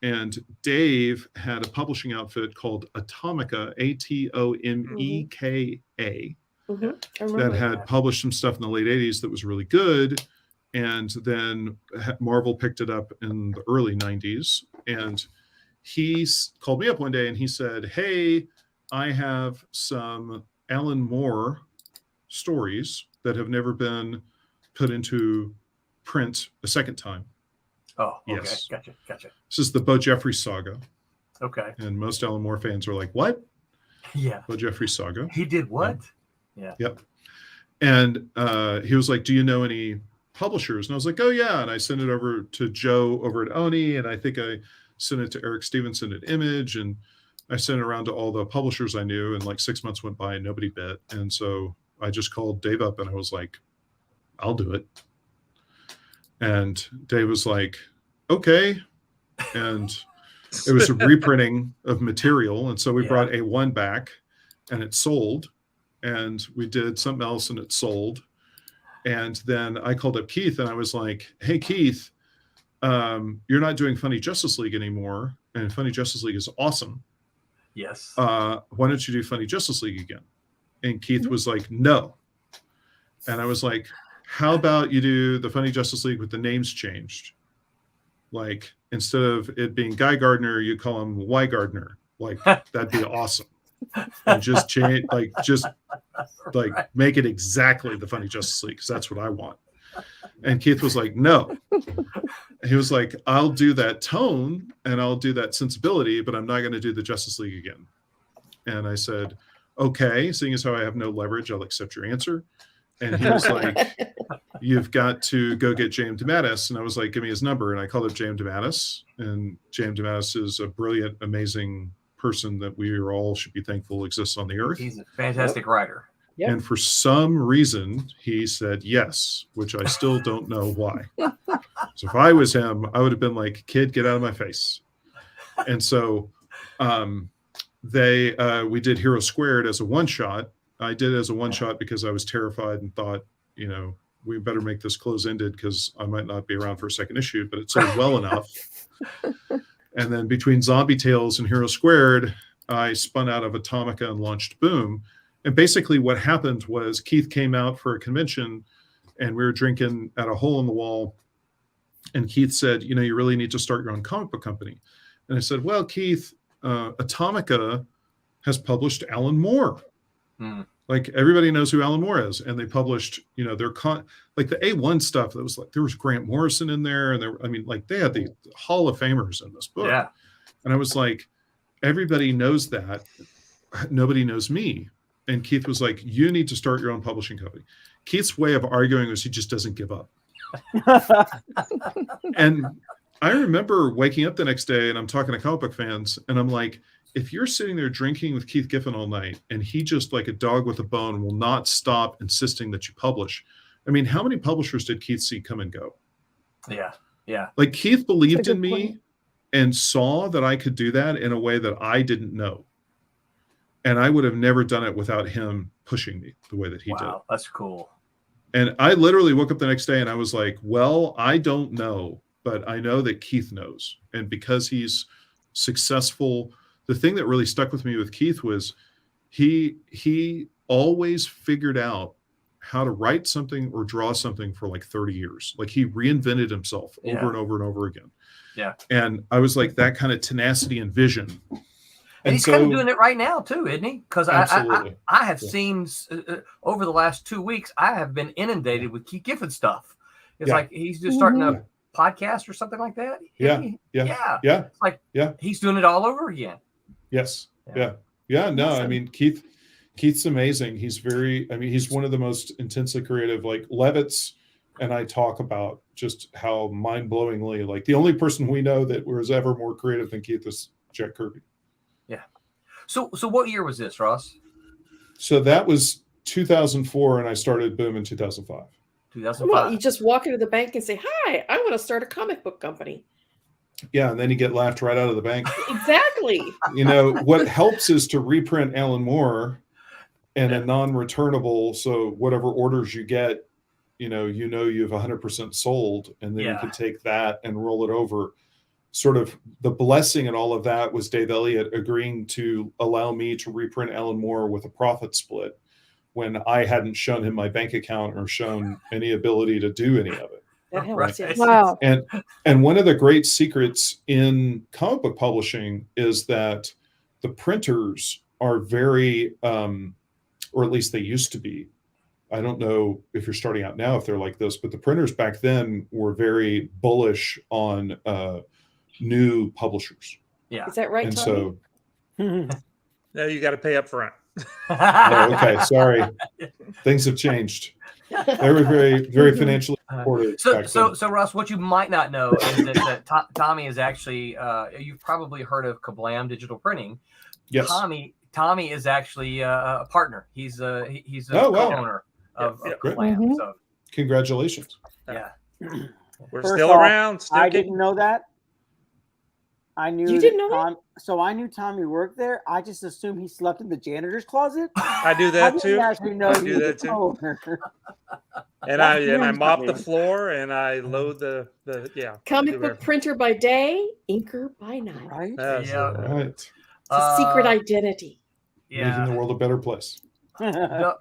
And Dave had a publishing outfit called Atomica, Atomeka, that had published some stuff in the late 80s that was really good. And then Marvel picked it up in the early 90s. And he called me up one day and he said, hey, I have some Alan Moore stories that have never been put into print a second time. Oh, okay. Yes. Gotcha. This is the Bo Jeffries saga. Okay. And most Alan Moore fans are like, what? Yeah. Bo Jeffries saga. He did what? Yeah. Yep. And he was like, do you know any publishers? And I was like, oh, yeah. And I sent it over to Joe over at Oni. And I think I sent it to Eric Stevenson at Image. And I sent it around to all the publishers I knew. And like 6 months went by and nobody bit. And so I just called Dave up and I was like, I'll do it. And Dave was like, okay. And it was a reprinting of material. And so we brought A1 back and it sold. And we did something else and it sold. And then I called up Keith and I was like, hey, Keith, you're not doing Funny Justice League anymore. And Funny Justice League is awesome. Yes. Why don't you do Funny Justice League again? And Keith was like, no. And I was like, how about you do the Funny Justice League with the names changed? Like, instead of it being Guy Gardner, you call him Y Gardner. Like, that'd be awesome. And just change, make it exactly the Funny Justice League, because that's what I want. And Keith was like, no. He was like, I'll do that tone and I'll do that sensibility, but I'm not going to do the Justice League again. And I said, okay, seeing as how I have no leverage, I'll accept your answer. And he was like, you've got to go get James DeMatteis. And I was like, give me his number. And I called up James DeMatteis. And James DeMatteis is a brilliant, amazing person that we all should be thankful exists on the earth. He's a fantastic writer. Yep. And for some reason, he said yes, which I still don't know why. So if I was him, I would have been like, kid, get out of my face. And so we did Hero Squared as a one-shot. I did it as a one-shot because I was terrified and thought, we better make this close-ended because I might not be around for a second issue, but it sold well enough. And then between Zombie Tales and Hero Squared, I spun out of Atomica and launched Boom. And basically what happened was Keith came out for a convention and we were drinking at a hole in the wall. And Keith said, you really need to start your own comic book company. And I said, well, Keith, Atomica has published Alan Moore. Like, everybody knows who Alan Moore is. And they published, their like the A1 stuff that was like, there was Grant Morrison in there. And they had the Hall of Famers in this book. Yeah. And I was like, everybody knows that. Nobody knows me. And Keith was like, you need to start your own publishing company. Keith's way of arguing was he just doesn't give up. And I remember waking up the next day and I'm talking to comic book fans and I'm like, if you're sitting there drinking with Keith Giffen all night and he just, like a dog with a bone, will not stop insisting that you publish. How many publishers did Keith see come and go? Yeah. Yeah. Like, Keith believed in me and saw that I could do that in a way that I didn't know. And I would have never done it without him pushing me the way that he did. Wow, that's cool. And I literally woke up the next day and I was like, well, I don't know, but I know that Keith knows. And because he's successful, the thing that really stuck with me with Keith was he always figured out how to write something or draw something for like 30 years. Like he reinvented himself over and over and over again. Yeah. And I was like, that kind of tenacity and vision. And he's kind of doing it right now too, isn't he? Because I have seen over the last 2 weeks, I have been inundated with Keith Giffen stuff. It's like he's just starting a podcast or something like that. Yeah. It's like he's doing it all over again. Yes. Yeah. No, awesome. I mean, Keith's amazing. He's he's one of the most intensely creative. Like Levitz and I talk about just how mind-blowingly, like the only person we know that was ever more creative than Keith is Jack Kirby. Yeah. So what year was this, Ross? So that was 2004, and I started Boom in 2005. 2005. Well, you just walk into the bank and say, "Hi, I want to start a comic book company." Yeah, and then you get laughed right out of the bank. Exactly. You know, what helps is to reprint Alan Moore and a non-returnable. So whatever orders you get, you have 100% sold, and then you can take that and roll it over. Sort of the blessing and all of that was Dave Elliott agreeing to allow me to reprint Alan Moore with a profit split when I hadn't shown him my bank account or shown any ability to do any of it. That helps, yes. Wow. And one of the great secrets in comic book publishing is that the printers are very, or at least they used to be. I don't know if you're starting out now if they're like this, but the printers back then were very bullish on new publishers. Yeah. Is that right, and Tommy? so No, you got to pay up front. oh, okay, sorry. Things have changed. They were very, very financially supportive. So Ross, what you might not know is that Tommy is actually you've probably heard of Kablam Digital Printing. Yes. Tommy is actually a partner. He's a co-owner of Kablam. So congratulations. Yeah. We're First still off, around. I didn't know that. I knew You didn't know that? So I knew Tommy worked there. I just assumed he slept in the janitor's closet. I do that too. I do that too. And I mop the floor and I load the Comic book printer by day, inker by night. Right? Right. It's a secret identity. Making the world a better place.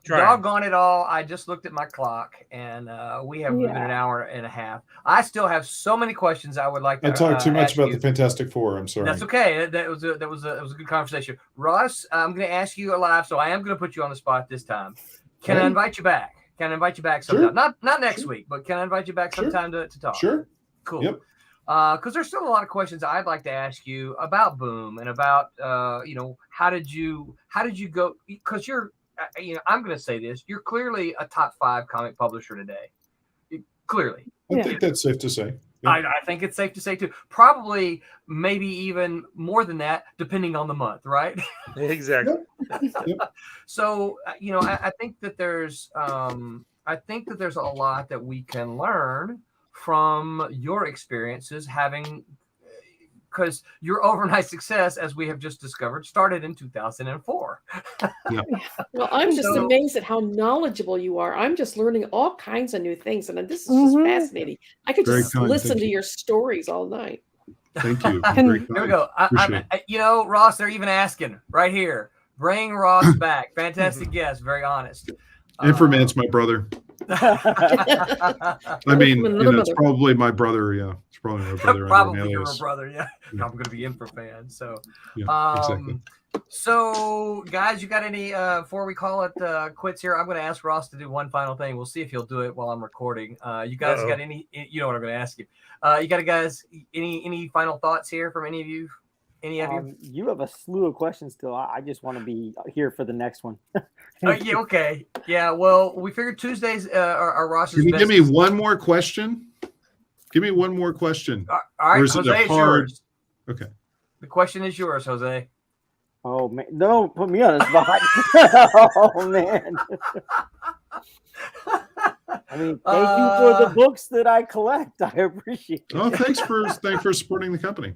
Doggone it all. I just looked at my clock and we have moved an hour and a half. I still have so many questions I would like to I talked too much about you. the Fantastic Four. I'm sorry. That's okay. That was a good conversation. Ross, I'm going to ask you live, so I am going to put you on the spot this time. Can I invite you back? Can I invite you back sometime? Sure. Not next week, but can I invite you back sometime to talk? Sure. Cool. Yep. Because there's still a lot of questions I'd like to ask you about Boom and about how did you go? Because you're I'm going to say this. You're clearly a top 5 comic publisher today. Clearly. I think that's safe to say. Yeah. I think it's safe to say too. Probably, maybe even more than that, depending on the month, right? Exactly. Yep. So, I think that there's a lot that we can learn from your experiences because your overnight success, as we have just discovered, started in 2004. Well, I'm just amazed at how knowledgeable you are. I'm just learning all kinds of new things, and this is just fascinating. I could Very just kind, listen thank to you. your stories all night. Thank you. Here we go. Ross, they're even asking right here. Bring Ross back. Fantastic guest. Very honest. Inframan's my brother. I mean, it's probably my brother. Yeah, it's probably my brother. Probably your brother. Yeah. I'm going to be Infra fan. So, exactly. So, guys, you got any before we call it quits here? I'm going to ask Ross to do one final thing. We'll see if he'll do it while I'm recording. You guys got any? You know what I'm going to ask you. You got guys any final thoughts here from any of you? Any of you? You have a slew of questions still. I just want to be here for the next one. Yeah, okay. Yeah, well, we figured Tuesdays are Ross's Can you best. give me one more question? Give me one more question. All right, or is Jose, it a it's hard... yours. Okay. The question is yours, Jose. Oh, man. Don't put me on the spot. Oh, man. I mean, thank you for the books that I collect. I appreciate it. Oh, thanks for supporting the company.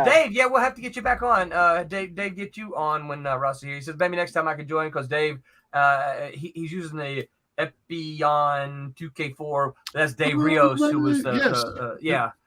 Dave, yeah, we'll have to get you back on. Dave, get you on when Ross is here. He says maybe next time I can join because Dave, he's using the Epion 2K4. That's Dave Rios, who was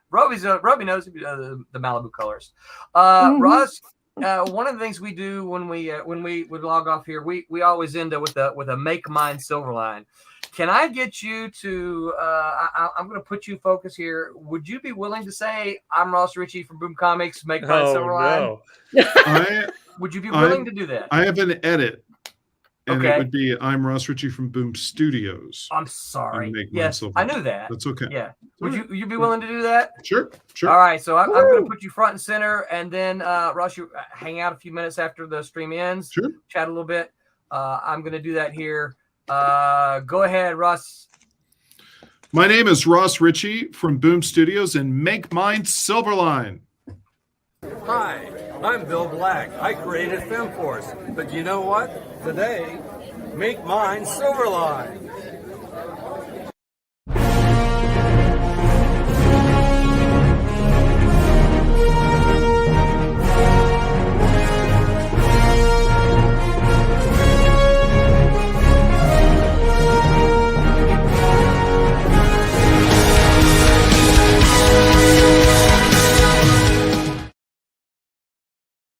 Roby knows the Malibu colors. Ross, one of the things we do when we would log off here, we always end up with a Make Mine Silverline. Can I get you to? I'm going to put you focus here. Would you be willing to say I'm Ross Richie from Boom Comics? Make Mine Silverline. No. Would you be willing to do that? I have an edit. And it would be I'm Ross Richie from Boom Studios. I'm sorry. Yes, I knew that. That's okay. Yeah. Would you be willing to do that? Sure. All right. So I'm going to put you front and center, and then Ross, you hang out a few minutes after the stream ends. Sure. Chat a little bit. I'm going to do that here. Go ahead, Ross. My name is Ross Richie from Boom Studios and Make Mine Silverline. Hi, I'm Bill Black. I created FemForce, but you know what? Today, Make Mine Silverline.